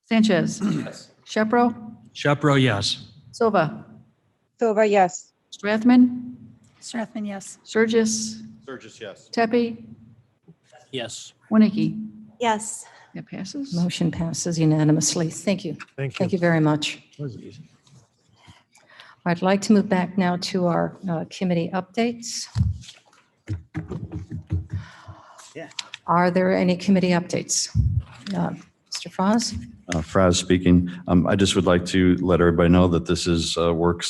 S3: Sanchez.
S11: Yes.
S3: Shepro.
S4: Shepro, yes.
S3: Silva.
S16: Silva, yes.
S3: Strathman.
S9: Strathman, yes.
S3: Surgis.
S22: Surges, yes.
S3: Tepe.
S2: Yes.
S3: Winnicke.
S15: Yes.
S3: That passes.
S1: Motion passes unanimously. Thank you.
S8: Thank you.
S1: Thank you very much.
S8: Was easy.
S1: I'd like to move back now to our committee updates.
S13: Yeah.
S1: Are there any committee updates? Mr. Foz?
S19: Fraz speaking. I just would like to let everybody know that this is work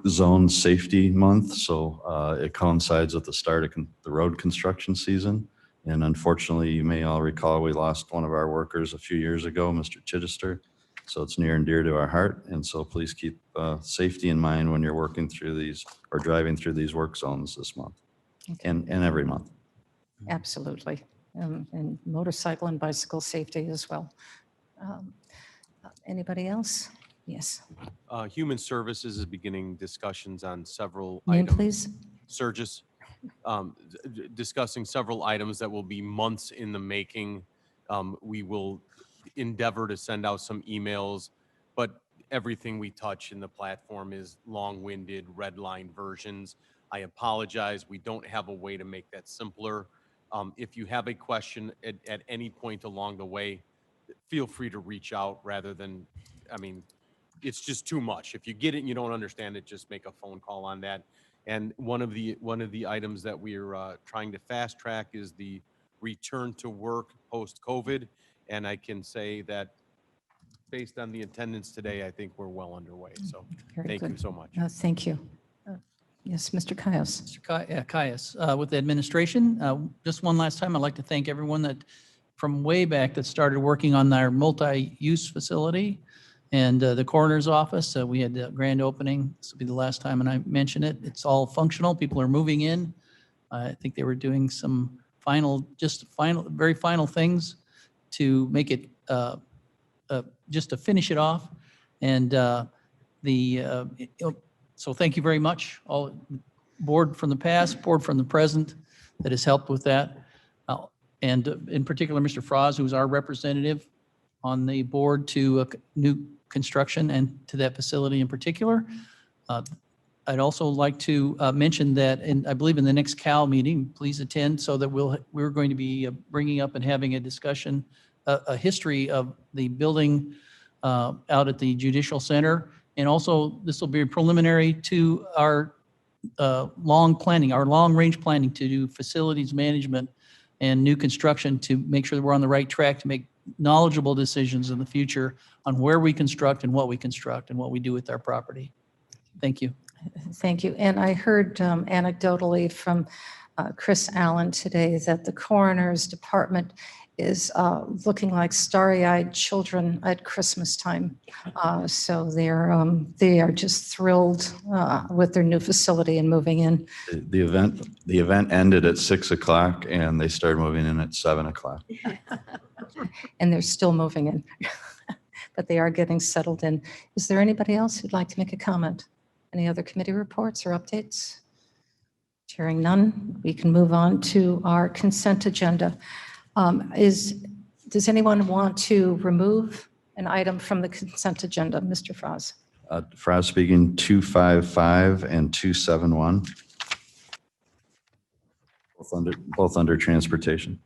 S19: zone safety month. So it coincides with the start of the road construction season. And unfortunately, you may all recall, we lost one of our workers a few years ago, Mr. Chichester. So it's near and dear to our heart. And so please keep safety in mind when you're working through these or driving through these work zones this month and every month.
S1: Absolutely. And motorcycle and bicycle safety as well. Anybody else? Yes.
S5: Human Services is beginning discussions on several
S1: Name,
S5: items.
S1: please.
S5: Surges, discussing several items that will be months in the making. We will endeavor to send out some emails, but everything we touch in the platform is long-winded, red-line versions. I apologize. We don't have a way to make that simpler. If you have a question at any point along the way, feel free to reach out rather than, I mean, it's just too much. If you get it and you don't understand it, just make a phone call on that. And one of the items that we're trying to fast track is the return to work post-COVID. And I can say that based on the attendance today, I think we're well underway. So
S1: Very
S5: thank
S1: good.
S5: you so much.
S1: Thank you. Yes, Mr. Caius.
S2: Mr. Caius, with the administration, just one last time, I'd like to thank everyone that from way back that started working on our multi-use facility and the coroner's office. We had the grand opening. This will be the last time, and I mention it. It's all functional. People are moving in. I think they were doing some very final things to make it, just to finish it off. And so thank you very much, all board from the past, board from the present that has helped with that. And in particular, Mr. Froz, who's our representative on the board to new construction and to that facility in particular. I'd also like to mention that, I believe in the next CAL meeting, please attend, so that we're going to be bringing up and having a discussion, a history of the building out at the Judicial Center. And also, this will be preliminary to our long-range planning to do facilities management and new construction to make sure that we're on the right track to make knowledgeable decisions in the future on where we construct and what we do with our property. Thank you.
S1: Thank you. And I heard anecdotally from Chris Allen today that the coroner's department is looking like starry-eyed children at Christmas time. So they are just thrilled with their new facility and moving in.
S19: The event ended at 6 o'clock and they started moving in at 7 o'clock.
S1: And they're still moving in, but they are getting settled in. Is there anybody else who'd like to make a comment? Any other committee reports or updates? Hearing none, we can move on to our consent agenda. Does anyone want to remove an item from the consent agenda? Mr. Froz.
S19: Fraz speaking, 255 and 271. Both under transportation.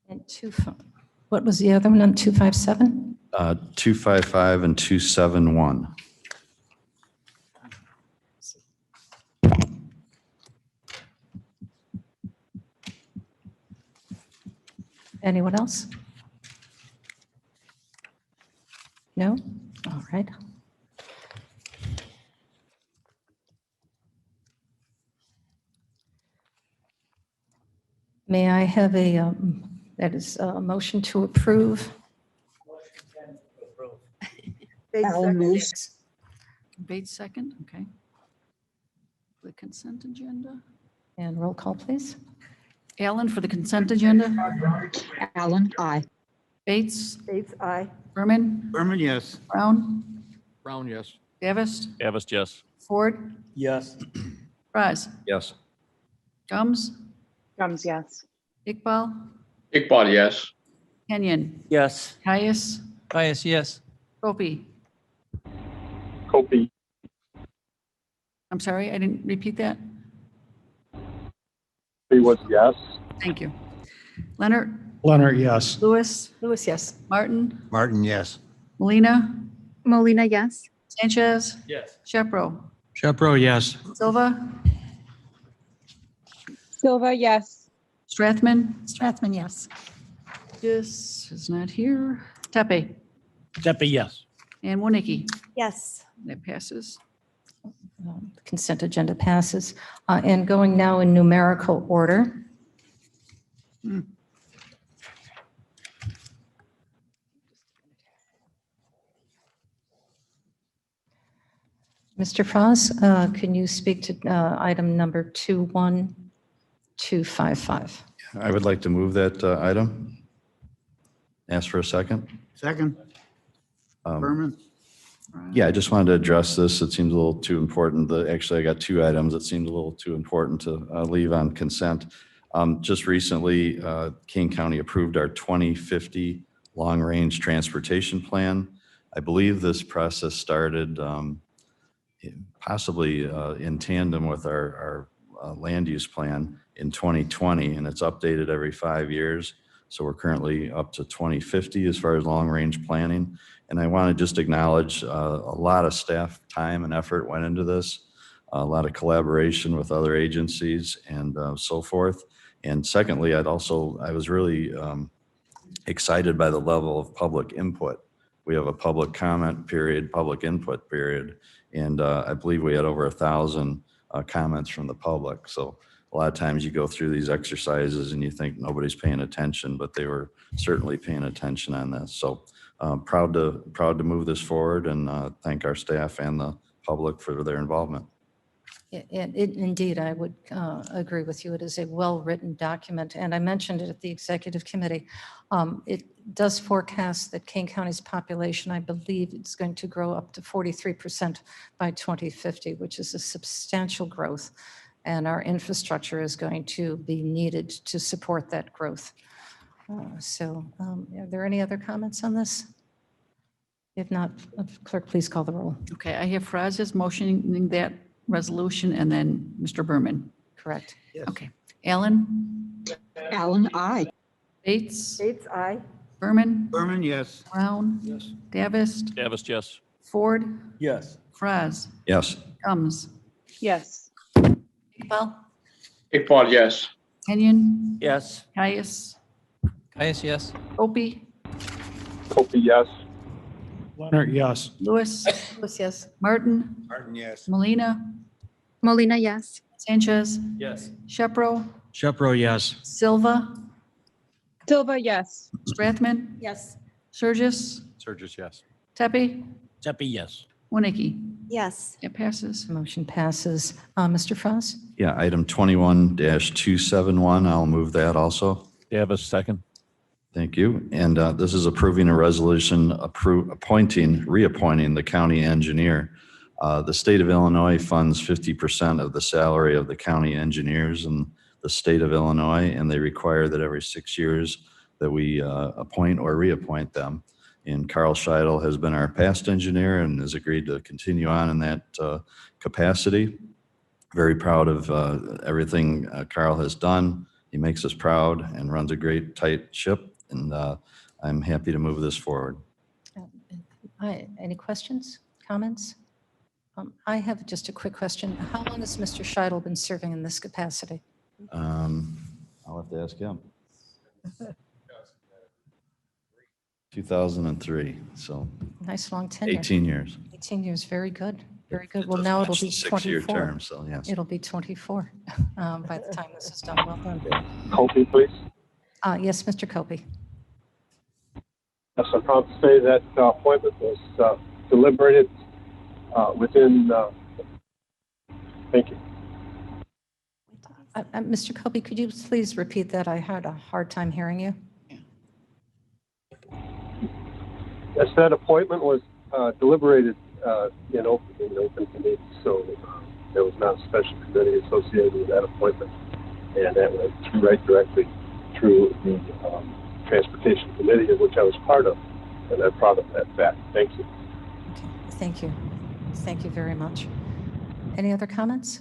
S1: And what was the other one on 257?
S19: 255 and 271.
S1: Anyone else? No? All right. May I have a motion to approve?
S3: Alan moves. Bates second, okay. The consent agenda.
S1: And roll call, please.
S3: Allen for the consent agenda.
S14: Allen, aye.
S3: Bates.
S14: Bates, aye.
S3: Berman.
S13: Berman, yes.
S3: Brown.
S10: Brown, yes.
S3: Davis.
S10: Davis, yes.
S3: Ford.
S11: Yes.
S3: Fries.
S19: Yes.
S3: Gums.
S14: Gums, yes.
S3: Iqbal.
S12: Iqbal, yes.
S3: Kenyon.
S11: Yes.
S3: Caius.
S2: Caius, yes.
S3: Copey.
S22: Copy,
S3: I'm sorry, I didn't repeat that.
S22: was yes.
S3: Thank you. Leonard,
S8: Leonard, yes.
S3: Lewis,
S1: Lewis, yes.
S3: Martin,
S17: Martin, yes.
S3: Molina,
S14: Molina, yes.
S3: Sanchez,
S10: Yes.
S3: Shepro,
S4: Shepro, yes.
S3: Silva,
S16: Silva, yes.
S3: Strathman,
S9: Strathman, yes.
S3: this is not here. Tepe
S10: Tepe, yes.
S3: and Wonicky.
S15: Yes.
S3: That passes.
S1: The consent agenda passes. And going now in numerical order. Mr. Frost, can you speak to item number 21255?
S19: I would like to move that item. Ask for a second.
S13: Second, Berman?
S19: Yeah, I just wanted to address this. It seems a little too important. Actually, I got two items that seemed a little too important to leave on consent. Just recently, Kane County approved our 2050 long-range transportation plan. I believe this process started possibly in tandem with our land use plan in 2020, and it's updated every 5 years. So we're currently up to 2050 as far as long-range planning. And I want to just acknowledge a lot of staff time and effort went into this, a lot of collaboration with other agencies and so forth. And secondly, I was really excited by the level of public input. We have a public comment period, public input period, and I believe we had over 1,000 comments from the public. So a lot of times you go through these exercises and you think nobody's paying attention, but they were certainly paying attention on this. So proud to move this forward and thank our staff and the public for their involvement.
S1: Indeed, I would agree with you. It is a well-written document, and I mentioned it at the executive committee. It does forecast that Kane County's population, I believe, it's going to grow up to 43% by 2050, which is a substantial growth, and our infrastructure is going to be needed to support that growth. Are there any other comments on this? If not, clerk, please call the roll.
S3: Okay, I have Francis motioning that resolution and then Mr. Berman.
S1: Correct.
S13: Yes.
S3: Okay. Allen,
S14: Allen, aye.
S3: Bates,
S6: Bates, aye.
S3: Berman,
S13: Berman, yes.
S3: Brown,
S13: Yes.
S3: Davis,
S10: Davis, yes.
S3: Ford,
S11: Yes.
S3: Franz,
S19: Yes.
S3: Combs,
S14: Yes.
S3: Iqbal,
S12: Iqbal, yes.
S3: Kenyon,
S11: Yes.
S3: Caius,
S2: Caius, yes.
S3: Opie,
S22: Copy, yes.
S8: Leonard, yes.
S3: Lewis,
S1: Lewis, yes.
S3: Martin,
S13: Martin, yes.
S3: Molina,
S14: Molina, yes.
S3: Sanchez,
S11: Yes.
S3: Shepro,
S4: Shepro, yes.
S3: Silva,
S16: Silva, yes.
S3: Strathman,
S9: Yes.
S3: Surges,
S5: Surges, yes.
S3: Tepe,
S10: Tepe, yes.
S3: Wonicky.
S15: Yes.
S3: It passes.
S1: Motion passes. Mr. Frost?
S19: Yeah, item 21-271, I'll move that also.
S10: Davis, second.
S19: Thank you. And this is approving a resolution reappointing the county engineer. The state of Illinois funds 50% of the salary of the county engineers in the state of Illinois, and they require that every 6 years that we appoint or reappoint them. And Carl Scheidel has been our past engineer and has agreed to continue on in that capacity. Very proud of everything Carl has done. He makes us proud and runs a great tight ship, and I'm happy to move this forward.
S1: Any questions, comments? I have just a quick question. How long has Mr. Scheidel been serving in this capacity?
S19: I'll have to ask him. 2003, so
S1: Nice long tenure.
S19: 18 years.
S1: 18 years, very good, very good. Well, now it'll be
S19: 6-year
S1: 24.
S19: term, so yes.
S1: It'll be 24 by the time this is done. Well done.
S22: Copy, please.
S1: Yes, Mr. Copey.
S22: Yes, I'm proud to say that appointment was deliberated within, thank you.
S1: Mr. Copey, could you please repeat that? I had a hard time hearing you.
S22: Yes, that appointment was deliberated in open committee, so there was not a special committee associated with that appointment, and that went right directly through the Transportation Committee, of which I was part of, and I'm proud of that fact. Thank you.
S1: Okay, thank you. Thank you very much. Any other comments?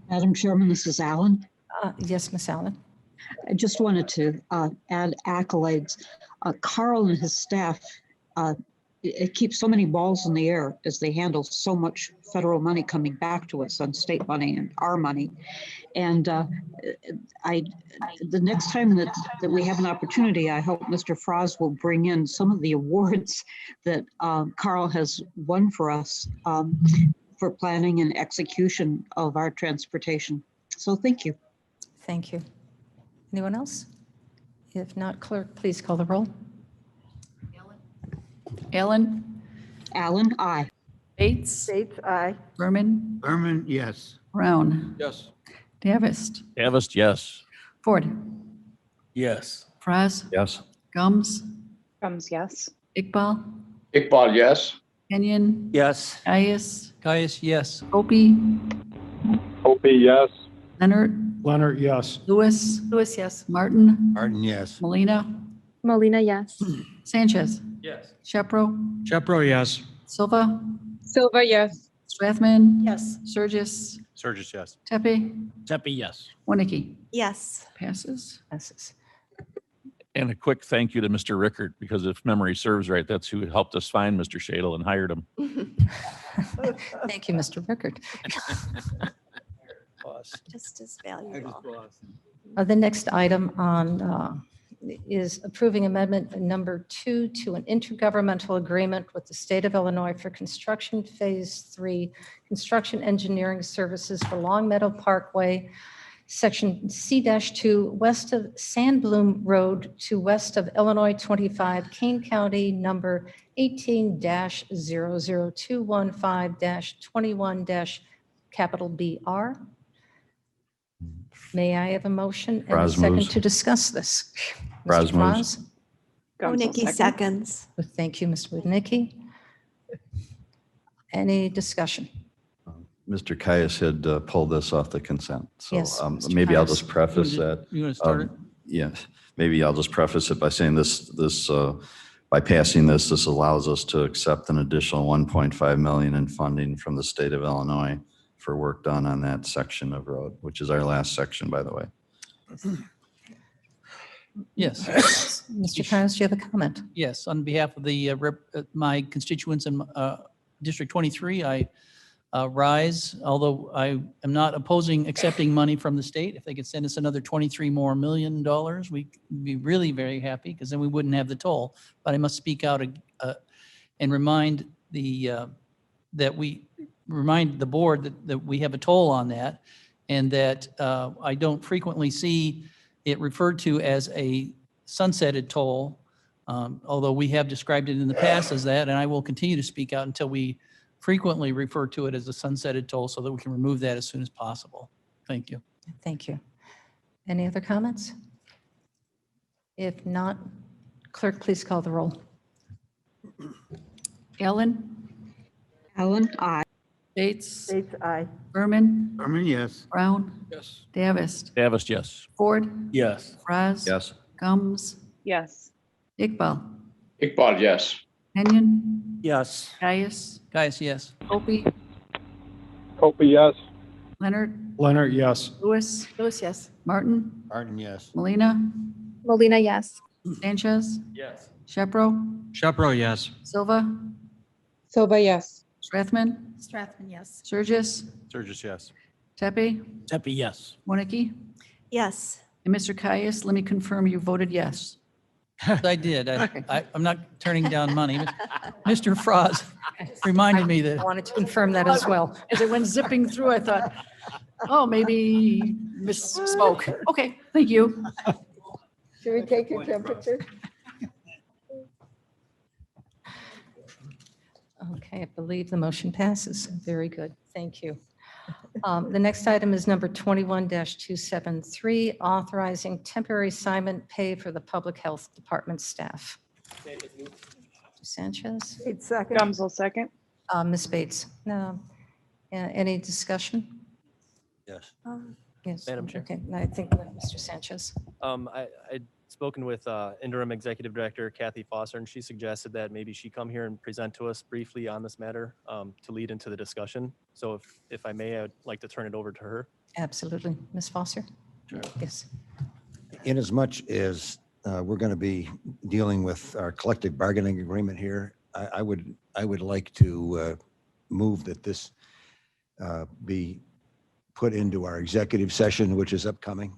S14: Madam Chairman, this is Allen.
S1: Yes, Ms. Allen.
S7: I just wanted to add accolades. Carl and his staff, it keeps so many balls in the air as they handle so much federal money coming back to us on state money and our money. And the next time that we have an opportunity, I hope Mr. Frost will bring in some of the awards that Carl has won for us for planning and execution of our transportation. So thank you.
S1: Thank you. Anyone else? If not, clerk, please call the roll.
S3: Allen,
S7: Allen, aye.
S3: Bates,
S6: Bates, aye.
S3: Berman,
S13: Berman, yes.
S3: Brown,
S10: Yes.
S3: Davis,
S10: Davis, yes.
S3: Ford,
S11: Yes.
S3: Fraz,
S19: Yes.
S3: Gums,
S14: Yes.
S3: Iqbal,
S12: Iqbal, yes.
S3: Kenyon,
S11: Yes.
S3: Caius,
S2: Caius, yes.
S3: Opie,
S22: Opie, yes.
S3: Leonard,
S8: Leonard, yes.
S3: Lewis,
S6: Lewis, yes.
S3: Martin,
S17: Martin, yes.
S3: Molina,
S14: Molina, yes.
S3: Sanchez,
S10: Yes.
S3: Shepro,
S4: Shepro, yes.
S3: Silva,
S14: Silva, yes.
S3: Strathman,
S6: Yes.
S3: Surgis,
S5: Surges, yes.
S3: Tepe,
S10: Tepe, yes.
S3: Winnicke.
S15: Yes.
S3: Passes.
S1: Passes.
S10: And a quick thank you to Mr. Rickert, because if memory serves right, that's who helped us find Mr. Shadle and hired him.
S1: Thank you, Mr. Rickard.
S15: Just as valuable.
S1: The next item on is approving amendment number 2 to an intergovernmental agreement with the state of Illinois for construction phase 3 construction engineering services for Long Meadow Parkway, section C-2 west of Sandbloom Road to west of Illinois 25, Kane County, number 18-00215-21- capital May I have a motion and a
S19: Fraz
S1: second
S19: moves.
S1: to discuss this?
S19: Fraz
S1: Mr.
S19: moves.
S1: Fraz?
S15: Nikki seconds.
S1: Thank you, Ms. Wodnicki. Any discussion?
S19: Mr. Caius had pulled this off the consent. So
S1: Yes, Mr.
S19: maybe I'll
S1: Caius.
S19: just preface that.
S2: You want to start it?
S19: Yeah, maybe I'll just preface it by saying by passing this allows us to accept an additional 1.5 million in funding from the state of Illinois for work done on that section of road, which is our last section, by the way.
S2: Yes.
S1: Mr. Caius, do you have a comment?
S2: Yes, on behalf of the my constituents in District 23, I rise, although I am not opposing accepting money from the state. If they could send us another $23 million, we'd be really very happy, because then we wouldn't have the toll. But I must speak out and remind that we remind the board that we have a toll on that, and that I don't frequently see it referred to as a sunsetted toll, although we have described it in the past as that, and I will continue to speak out until we frequently refer to it as a sunsetted toll, so that we can remove that as soon as possible. Thank you.
S1: Thank you. Any other comments? If not, clerk, please call the roll.
S3: Allen,
S7: Allen, aye.
S3: Bates,
S6: Bates, aye.
S3: Berman,
S13: Berman, yes.
S3: Brown,
S10: Yes.
S3: Davis,
S10: Davis, yes.
S3: Ford,
S11: Yes.
S3: Fraz,
S19: Yes.
S3: Gums,
S14: Yes.
S3: Iqbal,
S12: Iqbal, yes.
S3: Kenyon,
S11: Yes.
S3: Caius,
S2: Guys, yes.
S3: Opie,
S22: Opie, yes.
S3: Leonard,
S8: Leonard, yes.
S3: Lewis,
S6: Lewis, yes.
S3: Martin,
S17: Martin, yes.
S3: Molina,
S14: Molina, yes.
S3: Sanchez,
S10: Yes.
S3: Shepro,
S4: Shepro, yes.
S3: Silva,
S14: Silva, yes.
S3: Strathman,
S9: Strathman, yes.
S3: Surgis,
S5: Surges, yes.
S3: Tepe,
S11: Tepe, yes.
S3: Winnicke,
S15: Yes.
S3: and Mr. Caius, let me confirm you voted yes.
S2: I did. I'm not turning down money. Mr. Frost reminded me
S1: I
S2: that.
S1: wanted to confirm that as well.
S3: As it went zipping through, I thought, oh, maybe misspoke. Okay, thank you.
S6: Should we take your temperature?
S1: Okay, I believe the motion passes. Very good. Thank you. The next item is number 21-273, authorizing temporary assignment pay for the Public Health Department staff. Sanchez?
S6: Bates, second.
S14: Gums will second.
S1: Ms. Bates? No. Any discussion?
S11: Yes.
S1: Yes.
S18: Madam Chair.
S1: Okay, I think Mr. Sanchez.
S18: I'd spoken with Interim Executive Director Kathy Foster, and she suggested that maybe she come here and present to us briefly on this matter to lead into the discussion. So if I may, I'd like to turn it over to her.
S1: Absolutely. Ms. Foster? Yes.
S17: Inasmuch as we're going to be dealing with our collective bargaining agreement here, I would like to move that this be put into our executive session, which is upcoming,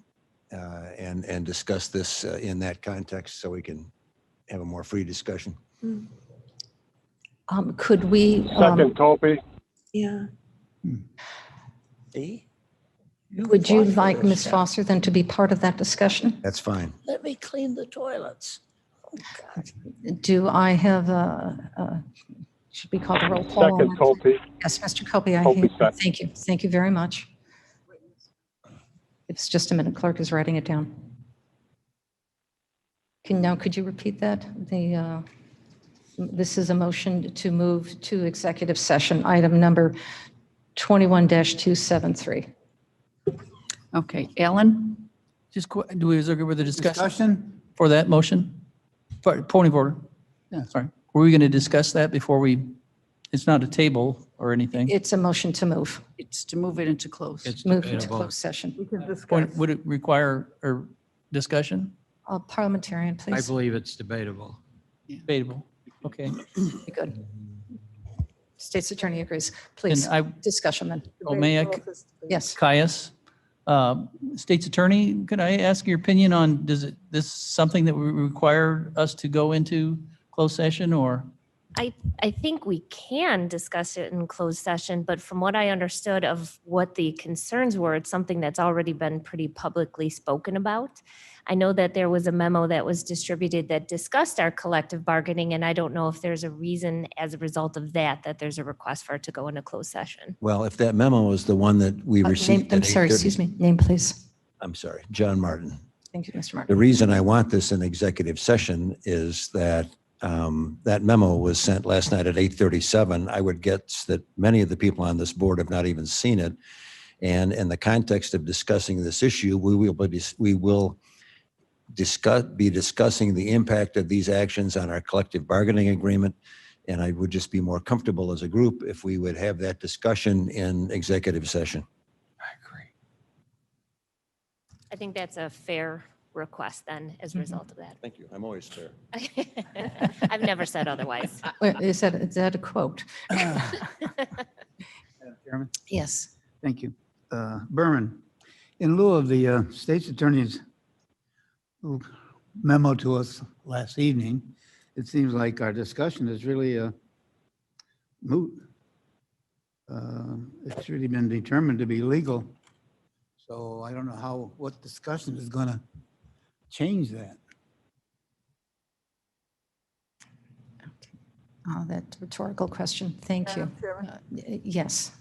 S17: and discuss this in that context so we can have a more free discussion.
S1: Could we?
S22: Second, Kopi.
S15: Yeah.
S1: Would you like Ms. Foster then to be part of that discussion?
S17: That's fine.
S3: Let me clean the toilets.
S1: Do I have should we call the roll call? on
S22: Second,
S1: that?
S22: Kopi.
S1: Yes, Mr. Kopi, I
S22: Kopi,
S1: hear.
S22: second.
S1: Thank you. Thank you very much. It's just a minute. Clerk is writing it down. Could you repeat that? This is a motion to move to executive session, item number 21-273.
S3: Okay, Alan?
S2: Is there with the discussion for that motion? Point of order. Yeah, sorry. Were we going to discuss that before it's not a table or anything?
S1: It's a motion to move.
S3: It's to move it into close.
S1: Move into closed session.
S3: We can discuss.
S2: Would it require a discussion?
S1: Parliamentarian,
S4: I
S1: please.
S4: believe it's debatable.
S2: Debatable. Okay.
S1: Be good. State's attorney agrees. Please, discussion then.
S2: Oh, may I?
S1: Yes.
S2: Caius, State's Attorney, could I ask your opinion on, this something that would require us to go into closed session or?
S20: I think we can discuss it in closed session, but from what I understood of what the concerns were, it's something that's already been pretty publicly spoken about. I know that there was a memo that was distributed that discussed our collective bargaining, and I don't know if there's a reason as a result of that there's a request for it to go into closed session.
S17: Well, if that memo is the one that we received
S1: I'm
S17: at
S1: sorry,
S17: 8:30
S1: excuse me. Name, please.
S17: I'm sorry, John Martin.
S1: Thank you, Mr. Martin.
S17: The reason I want this in executive session is that that memo was sent last night at 8:37. I would guess that many of the people on this board have not even seen it. And in the context of discussing this issue, we will be discussing the impact of these actions on our collective bargaining agreement. And I would just be more comfortable as a group if we would have that discussion in executive session.
S20: I think that's a fair request then as a result of that.
S17: Thank you. I'm always fair.
S20: I've never said otherwise.
S1: Wait, is that a quote?
S13: Madam Chairman?
S1: Yes.
S13: Thank you. Berman, in lieu of the state's attorney's memo to us last evening, it seems like our discussion is really moot. It's really been determined to be legal. So I don't know what discussion is going to change that.
S1: That rhetorical question. Thank you. Yes.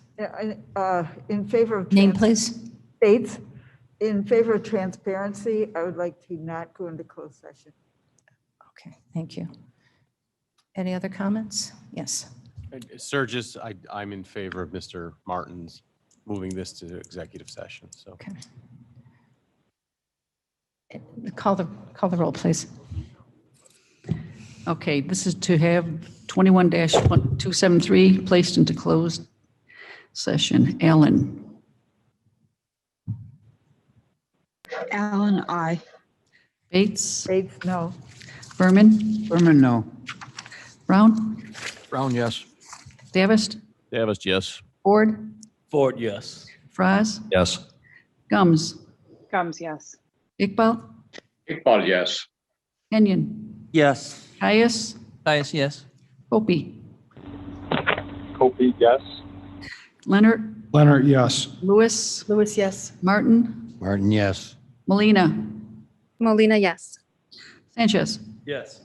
S21: In favor of.
S1: Name, please.
S21: States, in favor of transparency, I would like to not go into closed session.
S1: Okay, thank you. Any other comments? Yes.
S5: Sturgis, I'm in favor of Mr. Martin's moving this to executive session, so.
S1: Okay. Call the roll, please.
S3: Okay, this is to have 21-273 placed into closed session. Alan?
S7: Alan, aye.
S3: Bates?
S21: Bates, no.
S3: Berman?
S13: Berman, no.
S3: Brown?
S10: Brown, yes.
S3: Davis?
S10: Davis, yes.
S3: Ford?
S11: Ford, yes.
S3: Fries?
S19: Yes.
S3: Gums?
S14: Gums, yes.
S3: Iqbal?
S12: Iqbal, yes.
S3: Kenyon?
S11: Yes.
S3: Caius?
S2: Caius, yes.
S3: Kopi?
S22: Kopi, yes.
S3: Leonard?
S8: Leonard, yes.
S3: Lewis?
S21: Lewis, yes.
S3: Martin?
S17: Martin, yes.
S3: Molina?
S14: Molina, yes.
S3: Sanchez?
S11: Yes.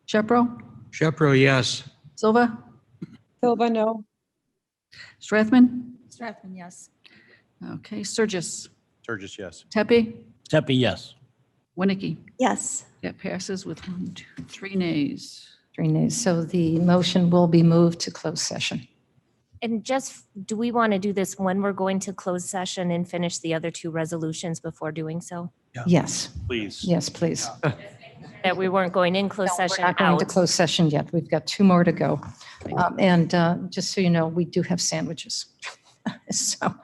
S3: Shepro?
S4: Shepro, yes.
S3: Silva?
S14: Silva, no.
S3: Strathman?
S9: Strathman, yes.
S3: Okay, Sturgis?
S5: Sturgis, yes.
S3: Tepe?
S11: Tepe, yes.
S3: Winnicke?
S15: Yes.
S3: That passes with 1, 2, 3 nays.
S1: 3 nays. So the motion will be moved to closed session.
S20: And just, do we want to do this when we're going to closed session and finish the other 2 resolutions before doing so?
S1: Yes.
S5: Please.
S1: Yes, please.
S20: That we weren't going in closed
S1: We're
S20: session
S1: not going to
S20: out?
S1: closed session yet. We've got 2 more to go. And just so you know, we do have sandwiches. So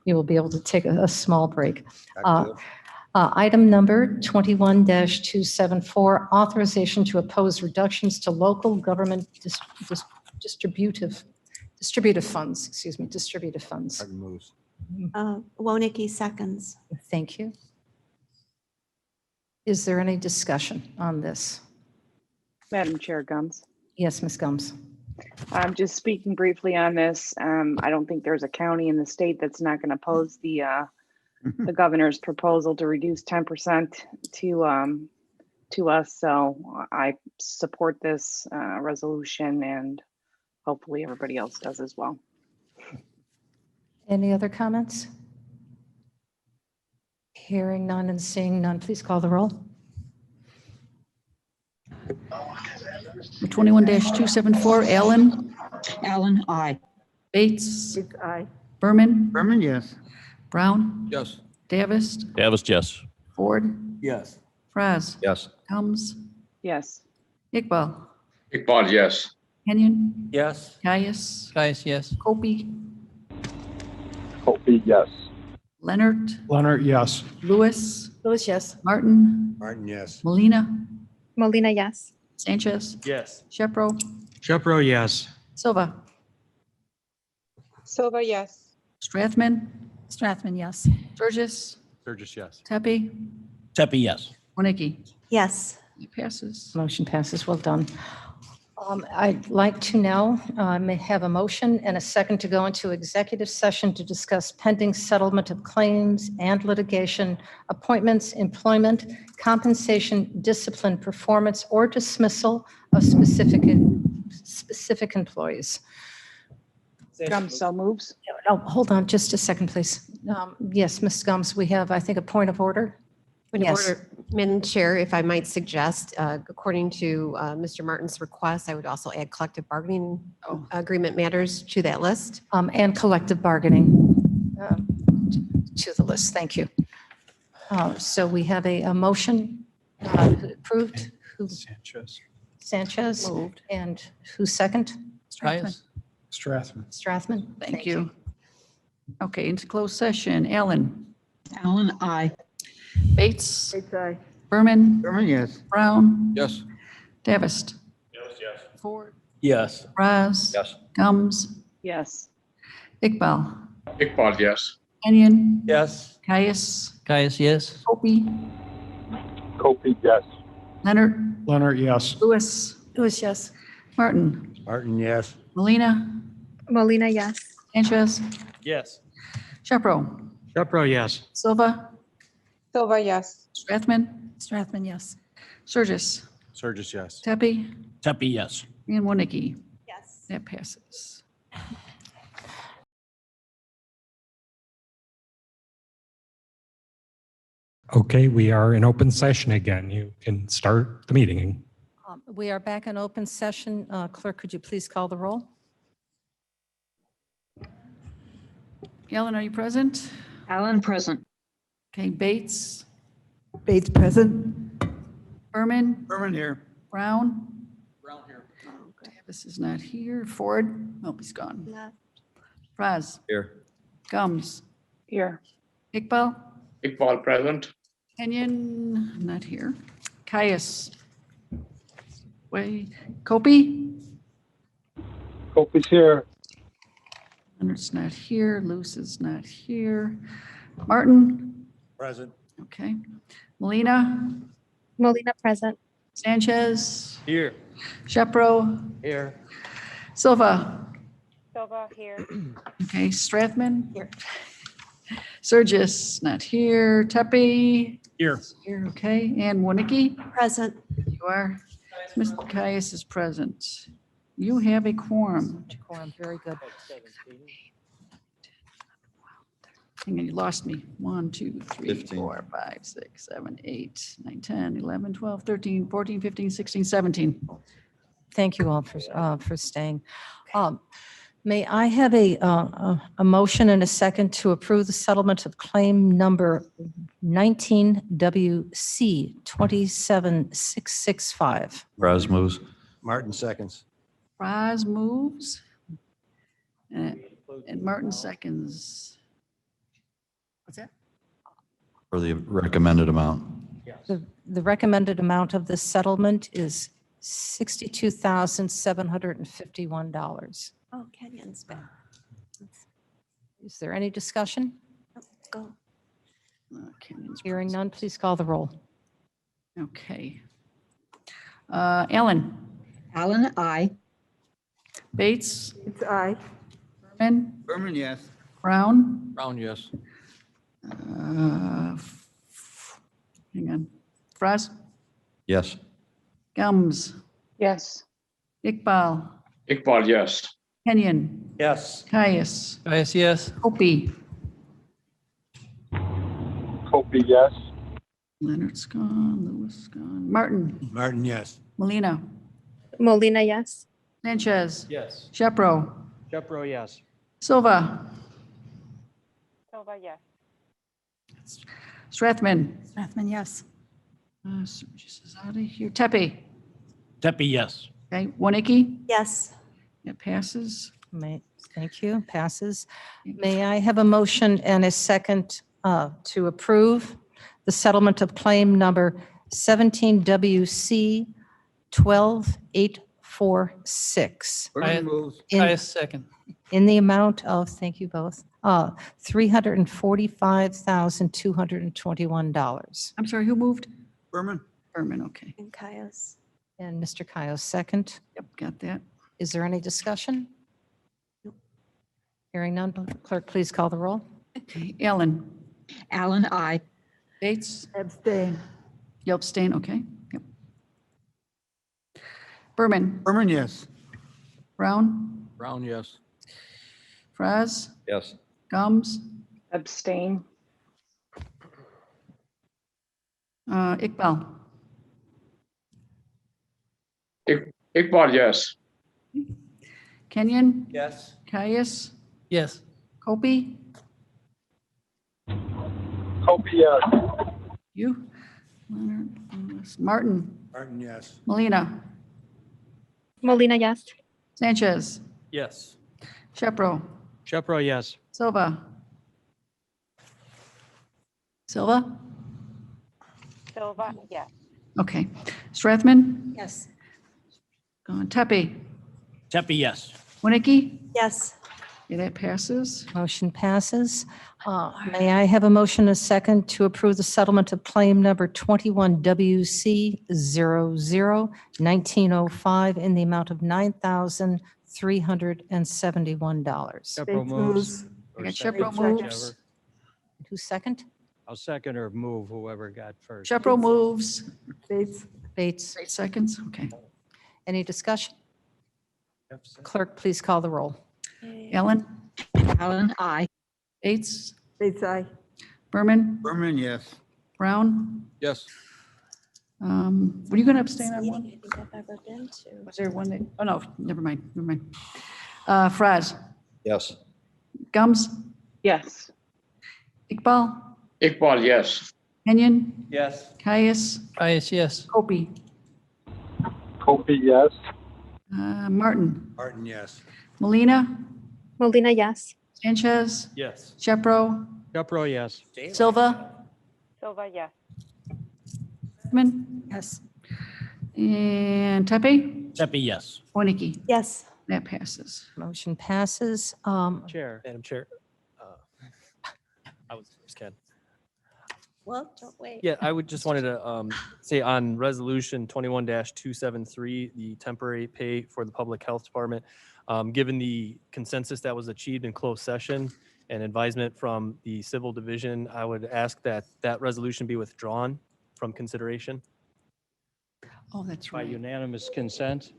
S1: we will be able to take a small break. Item number 21-274, authorization to oppose reductions to local government distributive funds, distributive funds.
S17: Martin moves.
S15: Wonecki seconds.
S1: Thank you. Is there any discussion on this?
S14: Madam Chair Gums.
S1: Yes, Ms. Gums.
S14: I'm just speaking briefly on this. I don't think there's a county in the state that's not going to oppose the governor's proposal to reduce 10% to us. So I support this resolution, and hopefully everybody else does as well.
S1: Any other comments? Hearing none and seeing none, please call the roll.
S3: 21-274, Allen.
S7: Allen, aye.
S3: Bates.
S21: Bates, aye.
S3: Berman.
S13: Berman, yes.
S3: Brown.
S10: Yes.
S3: Davis.
S10: Davis, yes.
S3: Ford.
S11: Yes.
S3: Fraz.
S17: Yes.
S3: Combs.
S14: Yes.
S3: Iqbal.
S12: Iqbal, yes.
S3: Kenyon.
S11: Yes.
S3: Caius.
S2: Caius, yes.
S3: Copey.
S22: Copey, yes.
S3: Leonard.
S8: Leonard, yes.
S3: Lewis.
S9: Lewis, yes.
S3: Martin.
S17: Martin, yes.
S3: Molina.
S14: Molina, yes.
S3: Sanchez.
S11: Yes.
S3: Shepro.
S4: Shepro, yes.
S3: Silva.
S14: Silva, yes.
S3: Strathman.
S9: Strathman, yes.
S3: Sturgis.
S5: Sturgis, yes.
S3: Tepe.
S11: Tepe, yes.
S3: Wonecki.
S15: Yes.
S3: It passes.
S1: Motion passes. Well done. I'd like to now may have a motion and a second to go into executive session to discuss pending settlement of claims and litigation, appointments, employment, compensation, discipline, performance, or dismissal of specific employees.
S14: Gums so moves.
S1: Oh, hold on just a second, please. Yes, Ms. Gums, we have, I think, a point of order.
S6: Point of
S1: Yes.
S6: order, Madam Chair, if I might suggest, according to Mr. Martin's request, I would also add collective bargaining agreement matters to that list.
S1: And collective bargaining to the list. Thank you. So we have a motion approved.
S8: Sanchez.
S1: Sanchez.
S9: Moved.
S1: And who's second?
S2: Caius.
S8: Strathman.
S1: Strathman.
S3: Thank you. Okay, into closed session. Allen.
S7: Allen, aye.
S3: Bates.
S21: Bates, aye.
S3: Berman.
S13: Berman, yes.
S3: Brown.
S10: Yes.
S3: Davis.
S10: Yes, yes.
S3: Ford.
S11: Yes.
S3: Raz.
S10: Yes.
S3: Gums.
S14: Yes.
S3: Iqbal.
S12: Iqbal, yes.
S3: Kenyon.
S11: Yes.
S3: Caius.
S2: Caius, yes.
S3: Copey.
S22: Copey, yes.
S3: Leonard.
S8: Leonard, yes.
S3: Lewis.
S9: Lewis, yes.
S3: Martin.
S17: Martin, yes.
S3: Molina.
S14: Molina, yes.
S3: Sanchez.
S11: Yes.
S3: Shepro.
S4: Shepro, yes.
S3: Silva.
S14: Silva, yes.
S3: Strathman.
S9: Strathman, yes.
S3: Sturgis.
S5: Sturgis, yes.
S3: Tepe.
S11: Tepe, yes.
S3: And Wonecki.
S15: Yes.
S3: That passes.
S16: Okay, we are in open session again. You can start the meeting.
S1: We are back in open session. Clerk, could you please call the roll?
S3: Allen, are you present?
S7: Allen, present.
S3: Okay, Bates.
S21: Bates, present.
S3: Berman.
S11: Berman here.
S3: Brown.
S11: Brown here.
S3: Davis is not here. Ford. Oh, he's gone.
S15: Yeah.
S3: Fraz.
S17: Here.
S3: Gums.
S14: Here.
S3: Iqbal.
S12: Iqbal, present.
S3: Kenyon, not here. Caius. Way. Copey.
S22: Copey's here.
S3: Leonard's not here. Luce is not here. Martin.
S17: Present.
S3: Okay. Molina.
S14: Molina, present.
S3: Sanchez.
S11: Here.
S3: Shepro.
S11: Here.
S3: Silva.
S14: Silva, here.
S3: Okay. Strathman. Here. Sturgis, not here. Tepe.
S11: Here.
S3: Here, okay. And Wonecki.
S15: Present.
S3: You are. Mr. Caius is present. You have a quorum.
S1: Quorum, very good.
S3: Hang on, you lost me. 1, 2, 3,
S17: 15.
S3: 4, 5, 6, 7, 8, 9, 10, 11, 12, 13, 14, 15, 16, 17.
S1: Thank you all for staying. May I have a motion and a second to approve the settlement of claim number 19WC 27665?
S19: Raz moves.
S17: Martin, seconds.
S3: Fraz moves. And Martin seconds. What's that?
S19: For the recommended amount.
S1: The recommended amount of this settlement is $62,751.
S15: Oh, Kenyon's back.
S1: Is there any discussion?
S15: Go.
S1: Hearing none, please call the roll.
S3: Okay. Ellen?
S7: Alan, aye.
S3: Bates?
S21: It's aye.
S3: Berman?
S13: Berman, yes.
S3: Brown?
S4: Brown, yes.
S3: Hang on. Frost?
S19: Yes.
S3: Gums?
S14: Yes.
S3: Iqbal?
S12: Iqbal, yes.
S3: Kenyon?
S4: Yes.
S3: Caius?
S2: Caius, yes.
S3: Opie?
S22: Kobe, yes.
S3: Leonard's gone, Lewis gone. Martin?
S13: Martin, yes.
S3: Molina?
S18: Molina, yes.
S3: Sanchez?
S4: Yes.
S3: Shepro?
S4: Shepro, yes.
S3: Silva?
S14: Silva, yes.
S3: Strathman?
S9: Strathman, yes.
S3: Sturgis is out of here. Tepe?
S4: Tepe, yes.
S3: Okay, Waniki?
S15: Yes.
S3: It passes.
S1: Thank you. Passes. May I have a motion and a second to approve the settlement of claim number 17WC 12846
S13: Berman moves.
S2: Caius, second.
S1: in the amount of, thank you both, $345,221.
S3: I'm sorry, who moved?
S13: Berman.
S3: Berman, okay.
S15: And Caius.
S1: And Mr. Kyle, second.
S3: Yep, got that.
S1: Is there any discussion? Hearing none, clerk, please call the roll.
S3: Okay, Ellen?
S7: Alan, aye.
S3: Bates?
S21: Abstain.
S3: You abstain, okay. Yep. Berman?
S13: Berman, yes.
S3: Brown?
S4: Brown, yes.
S3: Fraz?
S19: Yes.
S3: Gums?
S14: Abstain.
S3: Iqbal?
S12: Iqbal, yes.
S3: Kenyon?
S4: Yes.
S3: Caius?
S2: Yes.
S3: Kopi?
S22: Kobe, yes.
S3: You? Leonard, Lewis. Martin?
S13: Martin, yes.
S3: Molina?
S18: Molina, yes.
S3: Sanchez?
S4: Yes.
S3: Shepro?
S4: Shepro, yes.
S3: Silva? Silva?
S14: Silva, yes.
S3: Okay. Strathman?
S1: Yes.
S3: Gone. Tepe?
S4: Tepe, yes.
S3: Winnicke?
S15: Yes.
S3: Okay, that passes.
S1: Motion passes. May I have a motion and a second to approve the settlement of claim number 21WC 001905 in the amount of $9,371.
S4: Shepro moves.
S3: I got Shepro moves.
S1: Who's second?
S4: I'll second or move whoever got first.
S3: Shepro moves.
S21: Bates.
S1: Bates.
S3: 8 seconds. Okay.
S1: Any discussion? Clerk, please call the roll.
S3: Ellen?
S7: Alan, aye.
S3: Bates?
S21: Bates, aye.
S3: Berman?
S13: Berman, yes.
S3: Brown?
S4: Yes.
S3: Were you going to abstain on one?
S15: Meeting I think I've ever been to.
S3: Was there one that, oh no, never mind, never mind. Fraz?
S19: Yes.
S3: Gums?
S14: Yes.
S3: Iqbal?
S12: Iqbal, yes.
S3: Kenyon?
S4: Yes.
S3: Caius?
S2: Caius, yes.
S3: Kopi?
S22: Kobe, yes.
S3: Martin?
S13: Martin, yes.
S3: Molina?
S18: Molina, yes.
S3: Sanchez?
S4: Yes.
S3: Shepro?
S4: Shepro, yes.
S3: Silva?
S14: Silva, yes.
S3: Strathman?
S9: Yes.
S3: And Tepe?
S4: Tepe, yes.
S3: Winnicke?
S15: Yes.
S3: That passes.
S1: Motion passes.
S4: Chair. Madam Chair. I was kidding.
S15: Well, don't wait.
S20: Yeah, I would just wanted to say on resolution 21-273, the temporary pay for the public health department, given the consensus that was achieved in closed session and advisement from the civil division, I would ask that that resolution be withdrawn from consideration.
S3: Oh, that's
S4: By
S3: right.
S4: unanimous consent.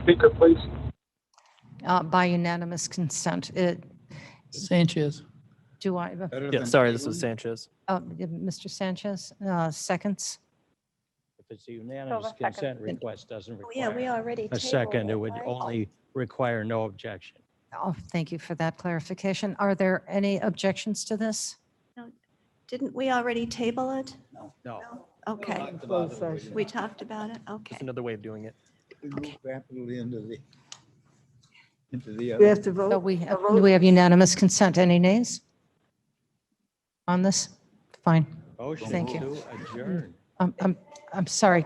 S22: Speaker, please.
S1: By unanimous consent.
S2: Sanchez.
S1: Do I,
S20: Yeah, sorry, this was Sanchez.
S1: Mr. Sanchez, seconds?
S4: If it's a unanimous consent request, doesn't
S15: Oh, yeah, we
S4: require
S15: already
S4: a
S15: tabled
S4: second.
S15: it,
S4: It would
S15: right?
S4: only require no objection.
S1: Oh, thank you for that clarification. Are there any objections to this?
S15: Didn't we already table it?
S4: No.
S15: Okay.
S21: Closed session.
S15: We talked about it? Okay.
S20: Just another way of doing it.
S13: We move rapidly into the into the
S21: We
S13: other.
S21: have to vote.
S1: Do we have unanimous consent? Any nays on this? Fine. Thank you.
S6: To adjourn.
S1: I'm sorry.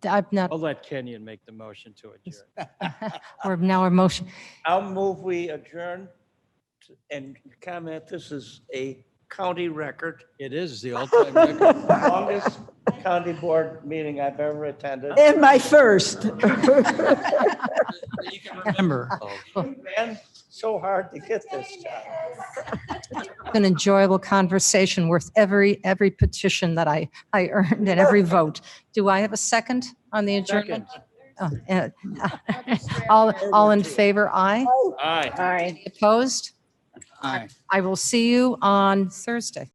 S1: I've not,
S6: I'll let Kenyon make the motion to adjourn.
S1: our motion.
S10: I'll move we adjourn and comment, this is a county record,
S4: It is the all-time record.
S10: longest county board meeting I've ever attended.
S21: And my first.
S2: Remember.
S10: Man, so hard to get this job.
S1: An enjoyable conversation worth every petition that I earned and every vote. Do I have a second on the adjournment? Oh, all in favor, aye?
S10: Aye.
S14: Aye.
S1: Opposed?
S13: Aye.
S1: I will see you on Thursday.